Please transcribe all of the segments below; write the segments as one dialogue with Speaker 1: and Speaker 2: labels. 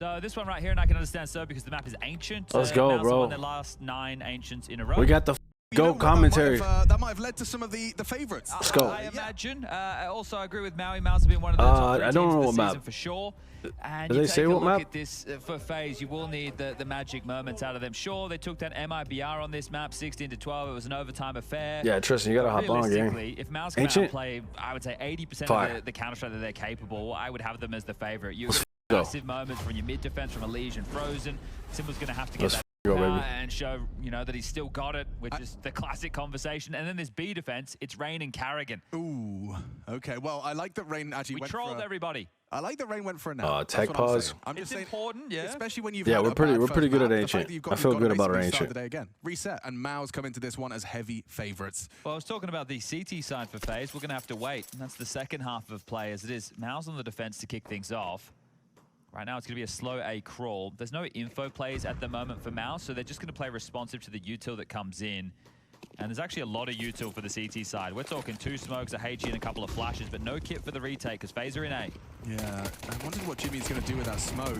Speaker 1: So this one right here, and I can understand so because the map is ancient.
Speaker 2: Let's go,
Speaker 1: MOUZ
Speaker 2: bro.
Speaker 1: won their last 9 ancients in a row.
Speaker 2: We got the go commentary.
Speaker 3: That might have led to some of the favorites.
Speaker 2: Let's go.
Speaker 1: I imagine. I also agree with MOUZ. MOUZ have been one of the top 3
Speaker 2: I don't
Speaker 1: teams
Speaker 2: know
Speaker 1: of
Speaker 2: what
Speaker 1: the
Speaker 2: map.
Speaker 1: season for sure. And
Speaker 2: Did
Speaker 1: you
Speaker 2: they
Speaker 1: take
Speaker 2: say
Speaker 1: a
Speaker 2: what
Speaker 1: look
Speaker 2: map?
Speaker 1: at this for FaZe, you will need the magic moments out of them. Sure, they took that MIBR on this map, 16 to 12. It was an overtime affair.
Speaker 2: Yeah, Tristan, you gotta hop on, gang.
Speaker 1: If MOUZ can
Speaker 2: Ancient?
Speaker 1: outplay, I would say 80%
Speaker 2: Fire.
Speaker 1: of the counter-strike that they're capable, I would have them as the favorite. You
Speaker 2: Let's
Speaker 1: get massive moments from your mid-defense, from Elise and Frozen. Simple's going to have to get that
Speaker 2: go, baby.
Speaker 1: and show, you know, that he's still got it, which is the classic conversation. And then this B defense, it's Rain and Carrigan.
Speaker 3: Ooh, okay. Well, I like that Rain actually
Speaker 1: We
Speaker 3: went
Speaker 1: trolled
Speaker 3: for
Speaker 1: everybody.
Speaker 3: I like that Rain went for a nap.
Speaker 2: Tech pause.
Speaker 3: I'm just
Speaker 1: It's
Speaker 3: saying,
Speaker 1: important, yeah.
Speaker 3: especially when you've
Speaker 2: Yeah,
Speaker 3: had
Speaker 2: we're
Speaker 3: a
Speaker 2: pretty
Speaker 3: bad
Speaker 2: good
Speaker 3: first
Speaker 2: at
Speaker 3: map, the
Speaker 2: Ancient.
Speaker 3: fact that
Speaker 2: I feel
Speaker 3: you've
Speaker 2: good
Speaker 3: got
Speaker 2: about our
Speaker 3: basically
Speaker 2: Ancient.
Speaker 3: start the day again. Reset, and MOUZ come into this one as heavy favorites.
Speaker 1: Well, I was talking about the CT side for FaZe. We're going to have to wait. And that's the second half of play as it is. MOUZ on the defense to kick things off. Right now, it's going to be a slow A crawl. There's no info plays at the moment for MOUZ, so they're just going to play responsive to the util that comes in. And there's actually a lot of util for the CT side. We're talking 2 smokes, a HE, and a couple of flashes, but no kit for the retake because FaZe are in A.
Speaker 3: Yeah, I wondered what Jimmy's going to do with that smoke.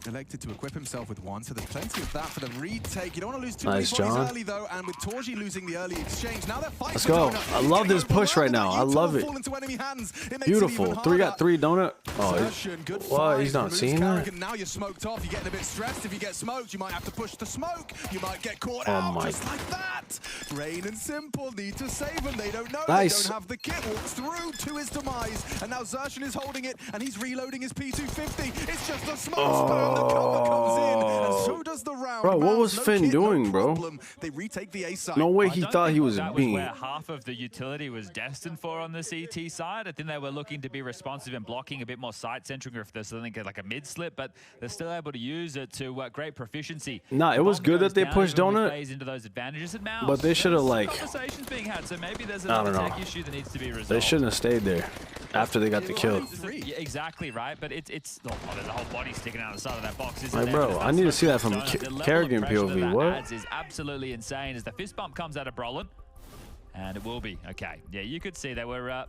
Speaker 3: Elected to equip himself with one, so there's plenty of that for the retake. You don't want to lose too many bodies early, though, and with Torji losing the early exchange, now they're fighting.
Speaker 2: Let's go. I love this push right now. I love it. Beautiful. 3 got 3 donut. Oh, what? He's not seeing that?
Speaker 3: Now you're smoked off. You're getting a bit stressed. If you get smoked, you might have to push the smoke. You might get caught out just like that. Rain and Simple need to save him. They don't know.
Speaker 2: Nice.
Speaker 3: They don't have the kit. Walks through to his demise, and now Exertion is holding it, and he's reloading his P250. It's just a smoke spam. The cover comes in, and so does the round.
Speaker 2: Bro, what was Finn doing, bro?
Speaker 3: They retake the A side.
Speaker 2: No way he thought he was
Speaker 1: that
Speaker 2: being.
Speaker 1: was where half of the utility was destined for on the CT side. I think they were looking to be responsive and blocking a bit more side-centering if there's something like a mid-slip, but they're still able to use it to great proficiency.
Speaker 2: Nah, it was good that they pushed donut,
Speaker 1: into those advantages at MOUZ.
Speaker 2: but they should have like.
Speaker 1: Conversations being had, so maybe there's
Speaker 2: I don't
Speaker 1: another
Speaker 2: know.
Speaker 1: tech issue that needs to be resolved.
Speaker 2: They shouldn't have stayed there after they got the kill.
Speaker 1: Yeah, exactly right, but it's oh, there's a whole body sticking out the side of that box, isn't
Speaker 2: Like,
Speaker 1: there?
Speaker 2: bro, I need to see that from Carrigan POV.
Speaker 1: That
Speaker 2: What?
Speaker 1: adds is absolutely insane as the fist bump comes out of Brolin, and it will be okay. Yeah, you could see they were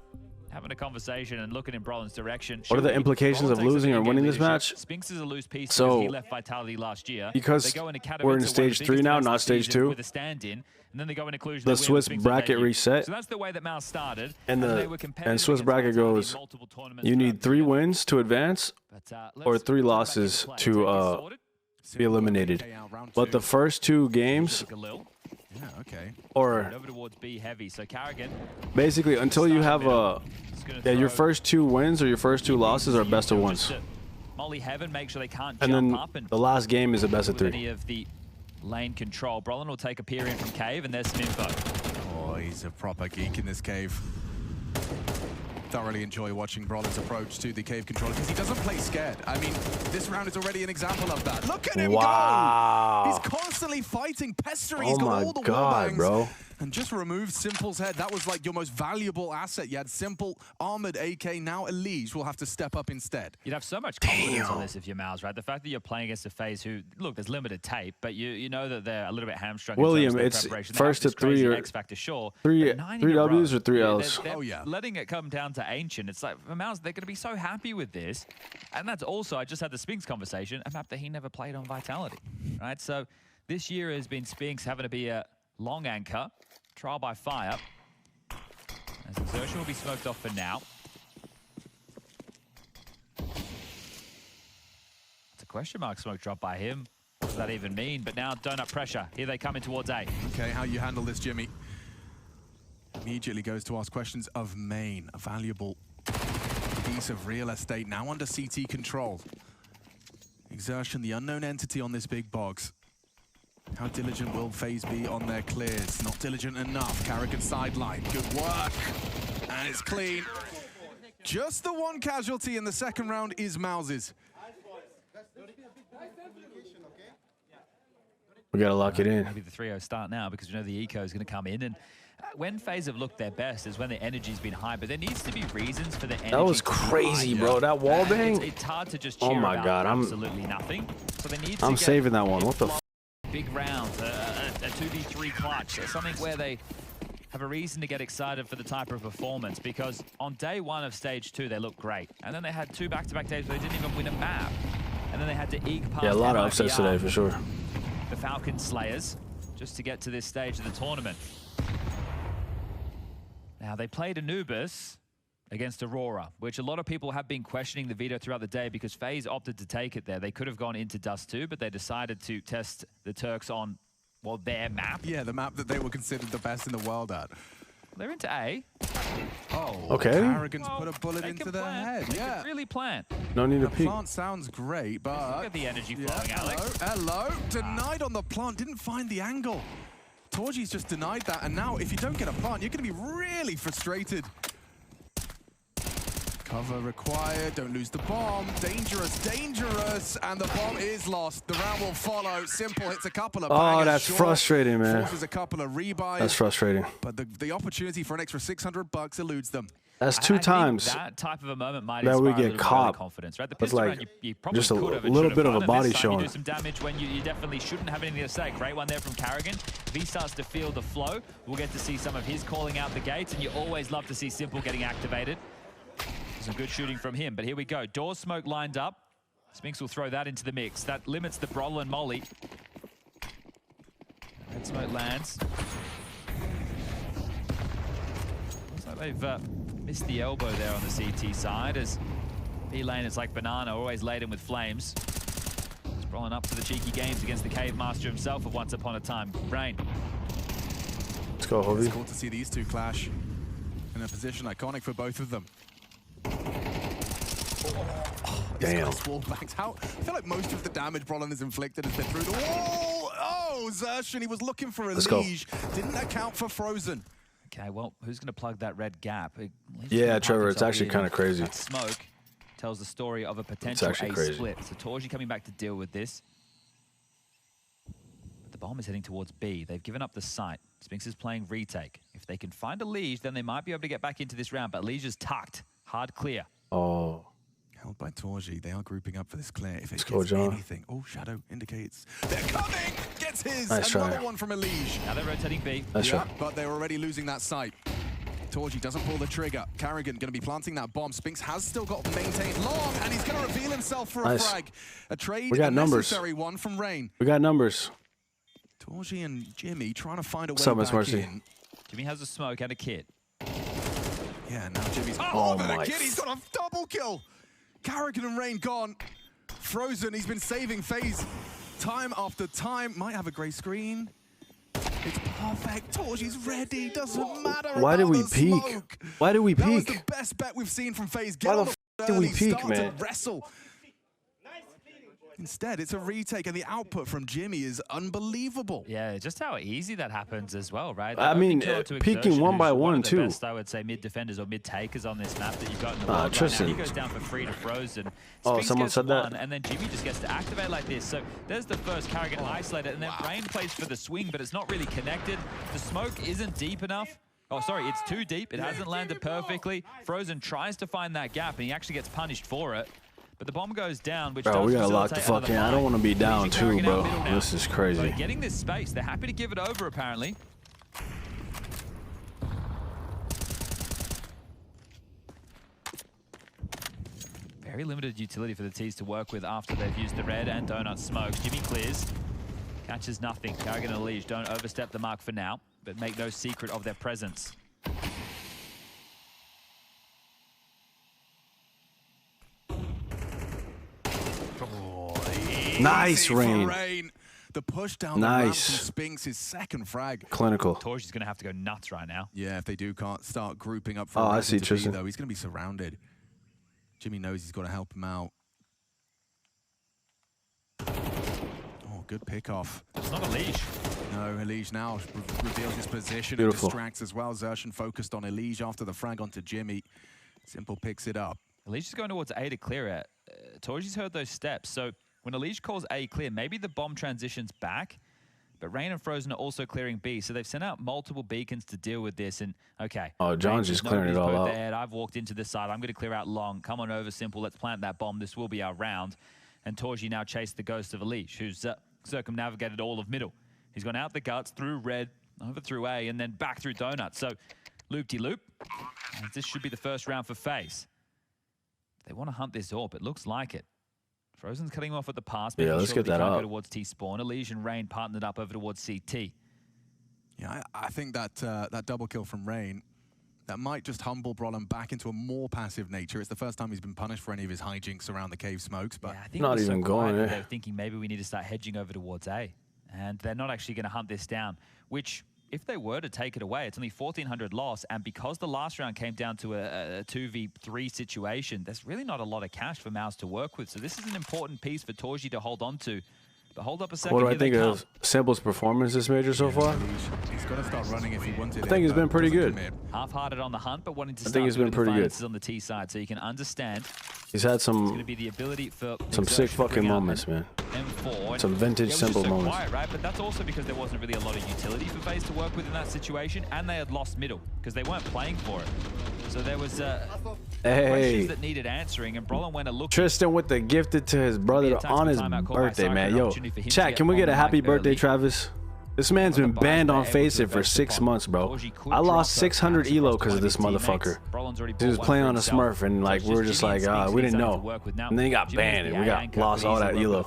Speaker 1: having a conversation and looking in Brolin's direction.
Speaker 2: What are the implications of losing or winning this match?
Speaker 1: Spinks is a loose piece
Speaker 2: So,
Speaker 1: because he left Vitality last year.
Speaker 2: Because we're in stage 3 now, not stage 2.
Speaker 1: With a stand-in, and then they go in inclusion.
Speaker 2: The Swiss bracket reset.
Speaker 1: So that's the way that MOUZ started.
Speaker 2: And Swiss bracket goes, you need 3 wins to advance or 3 losses to be eliminated. But the first 2 games, or
Speaker 1: over towards B heavy. So Carrigan,
Speaker 2: basically until you have your first 2 wins or your first 2 losses are best of ones.
Speaker 1: Molly Heaven, make sure they can't
Speaker 2: And
Speaker 1: jump
Speaker 2: then
Speaker 1: up and
Speaker 2: the last game is a best of 3.
Speaker 1: any of the lane control. Brolin will take a peer in from Cave, and there's some info.
Speaker 3: Oh, he's a proper geek in this cave. Thoroughly enjoy watching Brolin's approach to the cave controller because he doesn't play scared. I mean, this round is already an example of that. Look at him go! He's constantly fighting, pestering. He's got all the wallbangs.
Speaker 2: Bro.
Speaker 3: And just removed Simple's head. That was like your most valuable asset. You had Simple, armored AK, now Elise will have to step up instead.
Speaker 1: You'd have so much confidence on this if you're MOUZ, right? The fact that you're playing against a FaZe who, look, there's limited tape, but you know that they're a little bit hamstrung.
Speaker 2: William, it's first to 3 or
Speaker 1: X Factor, sure.
Speaker 2: 3 Ws or 3 Ls.
Speaker 1: They're letting it come down to Ancient. It's like, for MOUZ, they're going to be so happy with this. And that's also, I just had the Spinks conversation, a map that he never played on Vitality, right? So this year has been Spinks having to be a long anchor. Trial by fire. As Exertion will be smoked off for now. It's a question mark smoke drop by him. What does that even mean? But now donut pressure. Here they come in towards A.
Speaker 3: Okay, how you handle this, Jimmy? Immediately goes to ask questions of Main. A valuable piece of real estate now under CT control. Exertion, the unknown entity on this big box. How diligent will FaZe be on their clears? Not diligent enough. Carrigan sideline. Good work. And it's clean. Just the one casualty in the second round is MOUZ's.
Speaker 2: We gotta lock it in.
Speaker 1: Maybe the 3-0 start now because we know the eco is going to come in. And when FaZe have looked their best is when the energy's been high, but there needs to be reasons for the energy.
Speaker 2: That was crazy, bro. That wall bang.
Speaker 1: It's hard to just cheer
Speaker 2: Oh my God,
Speaker 1: absolutely nothing. So they need to
Speaker 2: I'm saving that one. What the f?
Speaker 1: Big rounds, a 2v3 clutch, something where they have a reason to get excited for the type of performance, because on day 1 of stage 2 they looked great, and then they had 2 back-to-back days where they didn't even win a map. had to eke past
Speaker 2: Yeah, a lot of upsets today for sure.
Speaker 1: the Falcon Slayers just to get to this stage of the tournament. Now, they played Anubis against Aurora, which a lot of people have been questioning the veto throughout the day because FaZe opted to take it there. They could have gone into Dust 2, but they decided to test the Turks on, well, their map.
Speaker 3: Yeah, the map that they were considered the best in the world at.
Speaker 1: They're into A.
Speaker 3: Oh,
Speaker 2: okay.
Speaker 3: Arrogance put a bullet into their head.
Speaker 1: They
Speaker 3: Yeah,
Speaker 1: could really plan.
Speaker 2: No need to
Speaker 3: the
Speaker 2: peek.
Speaker 3: plant sounds great, but
Speaker 1: Look at the energy flowing, Alex.
Speaker 3: Hello. Denied on the plant. Didn't find the angle. Torgy's just denied that, and now if you don't get a plant, you're going to be really frustrated. Cover required, don't lose the bomb. Dangerous, dangerous, and the bomb is lost. The round will follow. Simple hits a couple of bangers.
Speaker 2: Oh, that's
Speaker 3: short,
Speaker 2: frustrating, man.
Speaker 3: Forces a couple of rebuys.
Speaker 2: That's frustrating.
Speaker 3: But the opportunity for an extra $600 eludes them.
Speaker 2: That's
Speaker 1: I
Speaker 2: two
Speaker 1: think
Speaker 2: times
Speaker 1: that type of a moment might
Speaker 2: that we
Speaker 1: inspire a
Speaker 2: get
Speaker 1: little bit of
Speaker 2: caught.
Speaker 1: confidence, right? The
Speaker 2: It's
Speaker 1: pistol
Speaker 2: like
Speaker 1: round, you probably
Speaker 2: just a
Speaker 1: could have and
Speaker 2: little
Speaker 1: should
Speaker 2: bit
Speaker 1: have
Speaker 2: of a
Speaker 1: won.
Speaker 2: body
Speaker 1: This time you
Speaker 2: showing.
Speaker 1: do some damage when you definitely shouldn't have anything to say. Great one there from Carrigan. If he starts to feel the flow, we'll get to see some of his calling out the gates, and you always love to see Simple getting activated. Some good shooting from him, but here we go. Door smoke lined up. Spinks will throw that into the mix. That limits the Brol and Molly. Red smoke lands. Looks like they've missed the elbow there on the CT side, as B-Lane is like Banana, always laden with flames. He's rolling up to the cheeky games against the Cave Master himself of Once Upon a Time. Rain.
Speaker 2: Let's go, Hobie.
Speaker 3: It's cool to see these two clash in a position iconic for both of them.
Speaker 2: Damn.
Speaker 3: Wall bangs. I feel like most of the damage Brolin has inflicted has been through the wall. Oh, Exertion, he was looking for a Liege. Didn't account for Frozen.
Speaker 1: Okay, well, who's going to plug that red gap?
Speaker 2: Yeah, Trevor, it's actually kind of crazy.
Speaker 1: That smoke tells the story of a potential ace split. So Torgy coming back to deal with this. But the bomb is heading towards B. They've given up the site. Spinks is playing retake. If they can find a Liege, then they might be able to get back into this round. But Liege is tucked. Hard clear.
Speaker 2: Oh.
Speaker 3: Held by Torgy. They are grouping up for this clear. If it
Speaker 2: Let's go, John.
Speaker 3: anything. Oh, Shadow indicates. They're coming! Gets his!
Speaker 2: Nice
Speaker 3: Another
Speaker 2: try.
Speaker 3: one from Elige.
Speaker 1: Now they're rotating B.
Speaker 2: Nice
Speaker 3: Yeah,
Speaker 2: try.
Speaker 3: but they're already losing that site. Torgy doesn't pull the trigger. Carrigan going to be planting that bomb. Spinks has still got maintained long, and he's going to reveal himself for a frag. A trade,
Speaker 2: We got numbers.
Speaker 3: necessary one from Rain.
Speaker 2: We got numbers.
Speaker 3: Torgy and Jimmy trying to find a way
Speaker 2: What's up, Miss
Speaker 3: back
Speaker 2: Mercy?
Speaker 3: in.
Speaker 1: Jimmy has a smoke and a kit.
Speaker 3: Yeah, now Jimmy's...
Speaker 2: Oh
Speaker 3: but
Speaker 2: my
Speaker 3: a kid, he's got a double kill. Carrigan and Rain gone. Frozen, he's been saving FaZe time after time. Might have a grey screen. It's perfect. Torgy's ready. Doesn't matter.
Speaker 2: Why did
Speaker 3: about
Speaker 2: we
Speaker 3: the
Speaker 2: peek?
Speaker 3: smoke.
Speaker 2: Why did we
Speaker 3: That was
Speaker 2: peek?
Speaker 3: the best bet we've seen from FaZe.
Speaker 2: Why
Speaker 3: Get
Speaker 2: the
Speaker 3: on
Speaker 2: f
Speaker 3: the
Speaker 2: did we
Speaker 3: early,
Speaker 2: peek,
Speaker 3: start
Speaker 2: man?
Speaker 3: to wrestle. Instead, it's a retake, and the output from Jimmy is unbelievable.
Speaker 1: Yeah, just how easy that happens as well, right?
Speaker 2: I mean, peeking one by one,
Speaker 1: of the
Speaker 2: too.
Speaker 1: Best, I would say, mid defenders or mid takers on this map that you've got in the world right now.
Speaker 2: Tristan.
Speaker 1: He goes down for free to Frozen.
Speaker 2: Oh,
Speaker 1: Spinks
Speaker 2: someone
Speaker 1: gets
Speaker 2: said that?
Speaker 1: one, and then Jimmy just gets to activate like this. So there's the first Carrigan isolated, and then Rain plays for the swing, but it's not really connected. The smoke isn't deep enough. Oh, sorry, it's too deep. It hasn't landed perfectly. Frozen tries to find that gap, and he actually gets punished for it. But the bomb goes down, which
Speaker 2: Bro,
Speaker 1: does
Speaker 2: we gotta lock the
Speaker 1: facilitate
Speaker 2: fuck in.
Speaker 1: another
Speaker 2: I don't want to be
Speaker 1: fight.
Speaker 2: down
Speaker 1: Legion
Speaker 2: too,
Speaker 1: Carrigan out
Speaker 2: bro.
Speaker 1: middle now.
Speaker 2: This is
Speaker 1: So
Speaker 2: crazy.
Speaker 1: getting this space, they're happy to give it over, apparently. Very limited utility for the T's to work with after they've used the red and donut smokes. Jimmy clears. Catches nothing. Carrigan and Liege don't overstep the mark for now, but make no secret of their presence.
Speaker 2: Nice, Rain.
Speaker 3: Rain. The push down the ramp from Spinks, his second frag.
Speaker 2: Clinical.
Speaker 1: Torgy's going to have to go nuts right now.
Speaker 3: Yeah, if they do can't start grouping up for
Speaker 2: Oh, I
Speaker 3: a
Speaker 2: see,
Speaker 3: to
Speaker 2: Tristan.
Speaker 3: B, though, he's going to be surrounded. Jimmy knows he's got to help him out. Oh, good pick off.
Speaker 1: It's not a Liege.
Speaker 3: No, Elige now reveals his position
Speaker 2: Beautiful.
Speaker 3: and distracts as well. Exertion focused on Elige after the frag onto Jimmy. Simple picks it up.
Speaker 1: Elige is going towards A to clear it. Torgy's heard those steps, so when Elige calls A clear, maybe the bomb transitions back, but Rain and Frozen are also clearing B, so they've sent out multiple beacons to deal with this, and okay.
Speaker 2: Oh, John's just clearing it all out.
Speaker 1: I've walked into this side. I'm going to clear out long. Come on over, Simple. Let's plant that bomb. This will be our round. And Torgy now chased the ghost of Elige, who's circumnavigated all of middle. He's gone out the guts, through red, over through A, and then back through donut. So, loop-de-loop. And this should be the first round for FaZe. They want to hunt this AWP. It looks like it. Frozen's cutting him off at the pass.
Speaker 2: Yeah, let's get that up.
Speaker 1: Go towards T spawn. Elige and Rain partnered up over towards CT.
Speaker 3: Yeah, I think that that double kill from Rain, that might just humble Brolin back into a more passive nature. It's the first time he's been punished for any of his hijinks around the cave smokes, but
Speaker 1: yeah, I think
Speaker 2: not even going.
Speaker 1: They're thinking maybe we need to start hedging over towards A, and they're not actually going to hunt this down. Which, if they were to take it away, it's only 1,400 loss, and because the last round came down to a 2v3 situation, there's really not a lot of cash for MOUZ to work with. So this is an important piece for Torji to hold on to. But hold up a second.
Speaker 2: What do I think of Sample's performance this major so far?
Speaker 3: He's got to start running if he wanted.
Speaker 2: I think he's been pretty good.
Speaker 1: Half-hearted on the hunt, but wanting to start.
Speaker 2: I think he's been pretty good
Speaker 1: on the T side, so you can understand.
Speaker 2: He's had some.
Speaker 1: Going to be the ability for
Speaker 2: some sick fucking moments, man.
Speaker 1: M4.
Speaker 2: Some vintage Simple moments.
Speaker 1: Quiet, right? But that's also because there wasn't really a lot of utility for FaZe to work with in that situation, and they had lost middle because they weren't playing for it. So there was questions that needed answering, and Brolin went a look.
Speaker 2: Tristan with the gifted to his brother on his birthday, man. Yo, chat, can we get a happy birthday, Travis? This man's been banned on FaZe for 6 months, bro. I lost 600 elo because of this motherfucker. He was playing on a Smurf, and like we were just like, we didn't know. And then he got banned, and we got lost all that elo.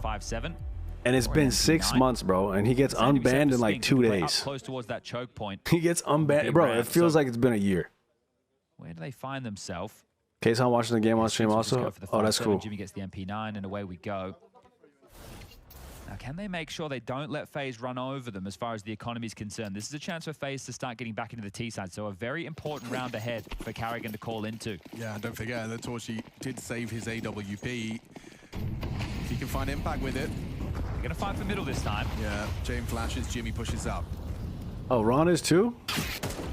Speaker 2: And it's been 6 months, bro, and he gets unbanned in like 2 days. He gets unbanned, bro. It feels like it's been a year.
Speaker 1: Where do they find themselves?
Speaker 2: Case I'm watching the game on stream also. Oh, that's cool.
Speaker 1: Jimmy gets the MP9, and away we go. Now, can they make sure they don't let FaZe run over them as far as the economy is concerned? This is a chance for FaZe to start getting back into the T side, so a very important round ahead for Carrigan to call into.
Speaker 3: Yeah, and don't forget that Torchi did save his AWP. If he can find impact with it.
Speaker 1: They're going to fight for middle this time.
Speaker 3: Yeah, Jane flashes, Jimmy pushes up.
Speaker 2: Oh, Ron is too?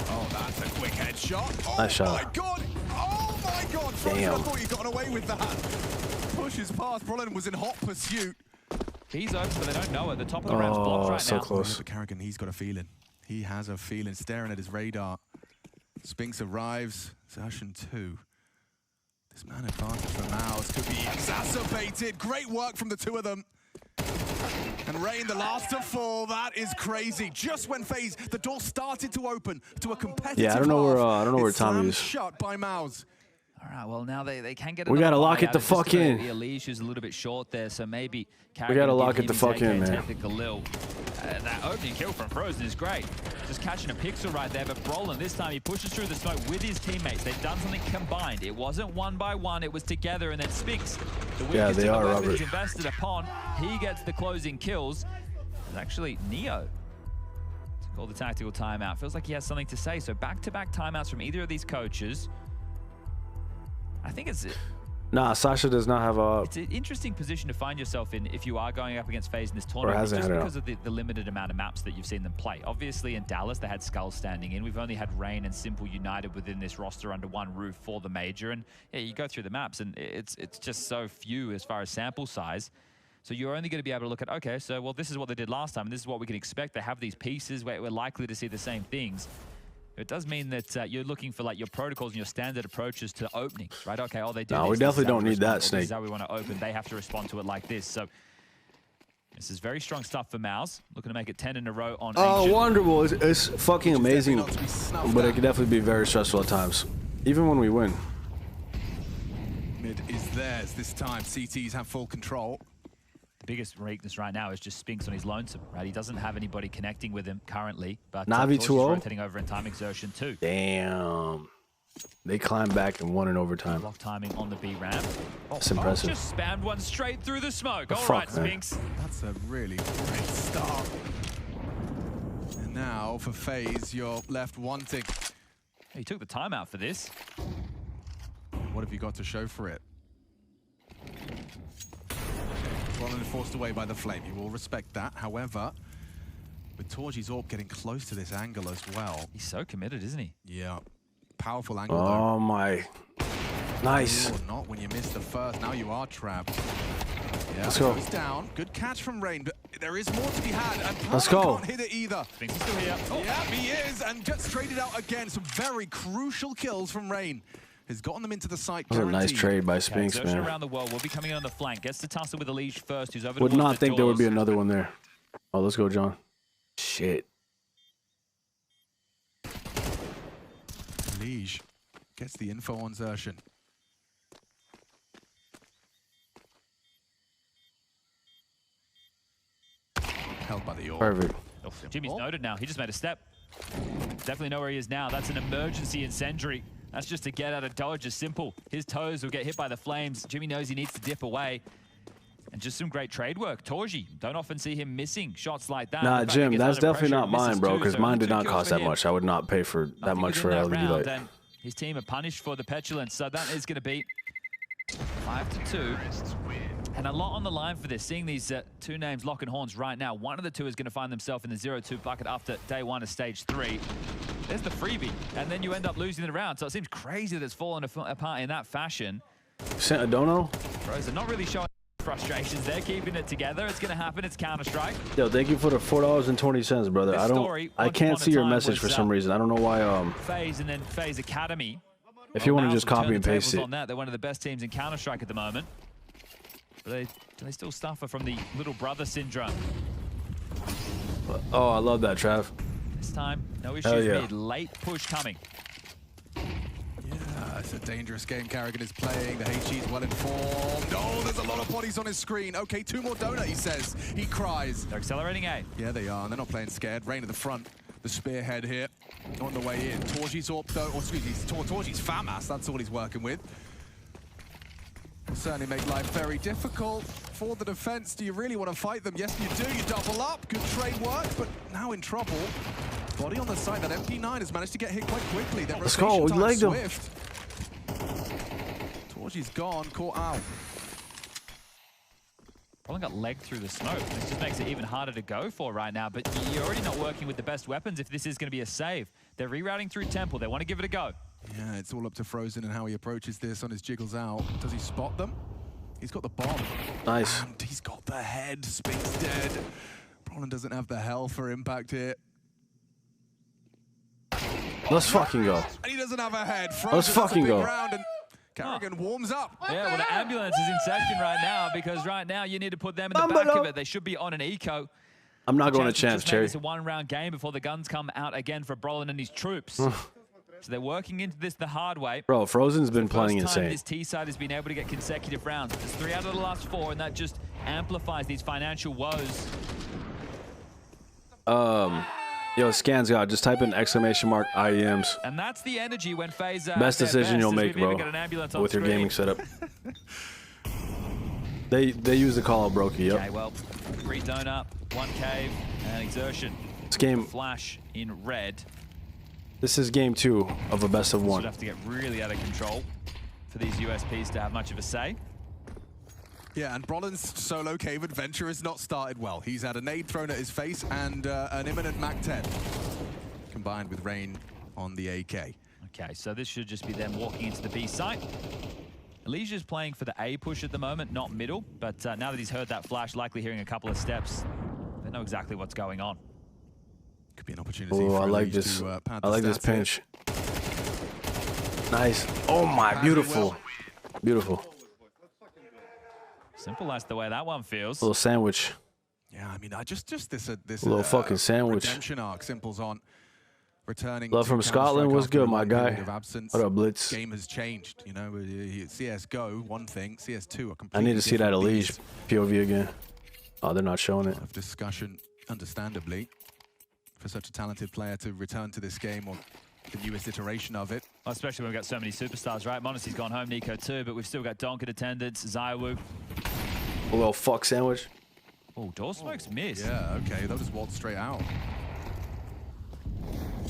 Speaker 3: Oh, that's a quick headshot. Oh,
Speaker 2: nice shot.
Speaker 3: My God. Oh, my God.
Speaker 2: Damn.
Speaker 3: I thought you got away with that. Pushes past. Brolin was in hot pursuit.
Speaker 1: He's open, but they don't know it. The top of the round's blocked right
Speaker 2: so
Speaker 1: now.
Speaker 2: Close.
Speaker 3: For Carrigan, he's got a feeling. He has a feeling, staring at his radar. Spinks arrives. Exertion 2. This man advantage for MOUZ could be exacerbated. Great work from the two of them. And Rain, the last to fall. That is crazy. Just when FaZe, the door started to open to a competitive.
Speaker 2: Yeah, I don't know where Tommy is.
Speaker 3: Shut by MOUZ.
Speaker 1: All right, well, now they can get.
Speaker 2: We gotta lock it the fuck in.
Speaker 1: The Elige is a little bit short there, so maybe.
Speaker 2: We gotta lock it the fuck in, man.
Speaker 1: That opening kill from Frozen is great. Just catching a pixel right there, but Brolin this time he pushes through the smoke with his teammates. They've done something combined. It wasn't one by one, it was together, and then Spinks, the weakest
Speaker 2: they
Speaker 1: of
Speaker 2: are,
Speaker 1: the
Speaker 2: Robert.
Speaker 1: weapons invested upon, he gets the closing kills. It's actually Neo to call the tactical timeout. Feels like he has something to say. So back-to-back timeouts from either of these coaches. I think it's...
Speaker 2: Nah, Sasha does not have a...
Speaker 1: It's an interesting position to find yourself in if you are going up against FaZe in this tournament, just because of the limited amount of maps that you've seen them play. Obviously, in Dallas, they had Skull standing in. We've only had Rain and Simple united within this roster under one roof for the major. And yeah, you go through the maps, and it's just so few as far as sample size. So you're only going to be able to look at, okay, so, well, this is what they did last time, and this is what we can expect. They have these pieces where we're likely to see the same things. It does mean that you're looking for like your protocols and your standard approaches to openings, right? Okay, oh, they do.
Speaker 2: No, we definitely don't need that, Snake.
Speaker 1: This is how we want to open. They have to respond to it like this. So this is very strong stuff for MOUZ. Looking to make it 10 in a row on.
Speaker 2: Oh, Wonderful! It's fucking amazing, but it can definitely be very stressful at times, even when we win.
Speaker 3: Mid is theirs this time. CTs have full control.
Speaker 1: Biggest weakness right now is just Spinks on his lonesome, right? He doesn't have anybody connecting with him currently, but
Speaker 2: Navi 2-0
Speaker 1: rotating over in time Exertion 2.
Speaker 2: Damn. They climbed back and won in overtime.
Speaker 1: Block timing on the B ramp.
Speaker 2: That's impressive.
Speaker 1: Just spammed one straight through the smoke. All right, Spinks.
Speaker 3: That's a really great start. And now for FaZe, you're left wanting.
Speaker 1: He took the timeout for this.
Speaker 3: What have you got to show for it? Brolin forced away by the flame. You will respect that. However, with Torji's AWP getting close to this angle as well.
Speaker 1: He's so committed, isn't he?
Speaker 3: Yeah. Powerful angle,
Speaker 2: though. Oh, my. Nice.
Speaker 3: Or not when you missed the first. Now you are trapped. Yeah,
Speaker 2: let's go.
Speaker 3: Goes down. Good catch from Rain, but there is more to be had. And
Speaker 2: let's go.
Speaker 3: Can't hit it either.
Speaker 1: Spinks is still here.
Speaker 3: Oh. Yeah, he is. And gets traded out again. Some very crucial kills from Rain. Has gotten them into the site.
Speaker 2: That was a nice trade by Spinks, man.
Speaker 1: Around the world will be coming in on the flank. Gets to tussle with Elige first, who's over.
Speaker 2: Would not think there would be another one there. Oh, let's go, John. Shit.
Speaker 3: Elige gets the info on Exertion. Held by the orb.
Speaker 2: Perfect.
Speaker 1: Oh, Jimmy's noted now. He just made a step. Definitely know where he is now. That's an emergency incendiary. That's just to get out of dodge. It's simple. His toes will get hit by the flames. Jimmy knows he needs to dip away. And just some great trade work. Torji, don't often see him missing shots like that.
Speaker 2: Nah, Jim, that's definitely not mine, bro, because mine did not cost that much. I would not pay for that much for LED light.
Speaker 1: And his team are punished for the petulance, so that is going to be 5-2. And a lot on the line for this. Seeing these two names lock in horns right now, one of the two is going to find themselves in the 0-2 bucket after day one of stage 3. There's the freebie, and then you end up losing the round. So it seems crazy that it's fallen apart in that fashion.
Speaker 2: Sent a dono?
Speaker 1: Bros are not really showing frustrations. They're keeping it together. It's going to happen. It's Counter-Strike.
Speaker 2: Yo, thank you for the $4.20, brother. I can't see your message for some reason. I don't know why.
Speaker 1: FaZe and then FaZe Academy.
Speaker 2: If you want to just copy and paste it.
Speaker 1: On that. They're one of the best teams in Counter-Strike at the moment. But they still suffer from the little brother syndrome.
Speaker 2: Oh, I love that, Trav.
Speaker 1: This time, no issues mid. Late push coming.
Speaker 3: Yeah, it's a dangerous game Carrigan is playing. The HG's well informed. Oh, there's a lot of bodies on his screen. Okay, 2 more donut, he says. He cries.
Speaker 1: They're accelerating A.
Speaker 3: Yeah, they are. And they're not playing scared. Rain at the front. The spearhead here on the way in. Torji's AWP, though. Or excuse me, Torji's FAMAS. That's all he's working with. Will certainly make life very difficult for the defense. Do you really want to fight them? Yes, you do. You double up. Good trade work, but now in trouble. Body on the side. That MP9 has managed to get hit quite quickly.
Speaker 2: Let's go. We legged him.
Speaker 3: Torji's gone. Caught out.
Speaker 1: Probably got legged through the smoke. This just makes it even harder to go for right now, but you're already not working with the best weapons if this is going to be a save. They're rerouting through Temple. They want to give it a go.
Speaker 3: Yeah, it's all up to Frozen and how he approaches this on his jiggles out. Does he spot them? He's got the bomb.
Speaker 2: Nice.
Speaker 3: And he's got the head. Spink's dead. Brolin doesn't have the health for impact here.
Speaker 2: Let's fucking go.
Speaker 3: And he doesn't have a head. Frozen
Speaker 2: Let's fucking go.
Speaker 3: And Carrigan warms up.
Speaker 1: Yeah, well, the ambulance is in session right now because right now you need to put them in the back of it. They should be on an eco.
Speaker 2: I'm not going to chance, Cherry.
Speaker 1: It's a one-round game before the guns come out again for Brolin and his troops. So they're working into this the hard way.
Speaker 2: Bro, Frozen's been playing insane.
Speaker 1: This T side has been able to get consecutive rounds. There's 3 out of the last 4, and that just amplifies these financial woes.
Speaker 2: Yo, Scans God, just type in !IEMs.
Speaker 1: And that's the energy when FaZe
Speaker 2: best decision you'll make, bro, with your gaming setup. They use the call out Brokey, yep.
Speaker 1: Okay, well, 3 donut, 1 cave, and Exertion.
Speaker 2: This game,
Speaker 1: Flash in red.
Speaker 2: This is game 2 of a best of 1.
Speaker 1: Should have to get really out of control for these USPs to have much of a say.
Speaker 3: Yeah, and Brolin's solo cave adventure has not started well. He's had a nade thrown at his face and an imminent MAC-10, combined with Rain on the AK.
Speaker 1: Okay, so this should just be them walking into the B site. Alicia's playing for the A push at the moment, not middle, but now that he's heard that flash, likely hearing a couple of steps, they know exactly what's going on.
Speaker 3: Could be an opportunity
Speaker 2: for
Speaker 3: I like
Speaker 2: this.
Speaker 3: To,
Speaker 2: I like this pinch. Nice. Oh my, beautiful. Beautiful.
Speaker 1: Simple as the way that one feels.
Speaker 2: Little sandwich.
Speaker 3: Yeah, I mean, just this
Speaker 2: little fucking sandwich.
Speaker 3: Redemption arc. Simple's on. Returning.
Speaker 2: Love from Scotland. What's good, my guy? What up, Blitz?
Speaker 3: Game has changed. You know, CS:GO one thing, CS2 a completely.
Speaker 2: I need to see that Elige POV again. Oh, they're not showing it.
Speaker 3: Of discussion, understandably, for such a talented player to return to this game or the newest iteration of it.
Speaker 1: Well, especially when we've got so many superstars, right? Monacy's gone home, Nico too, but we've still got Donk in attendance, Zywoo.
Speaker 2: A little fuck sandwich.
Speaker 1: Oh, door smokes missed.
Speaker 3: Yeah, okay, that was walked straight out.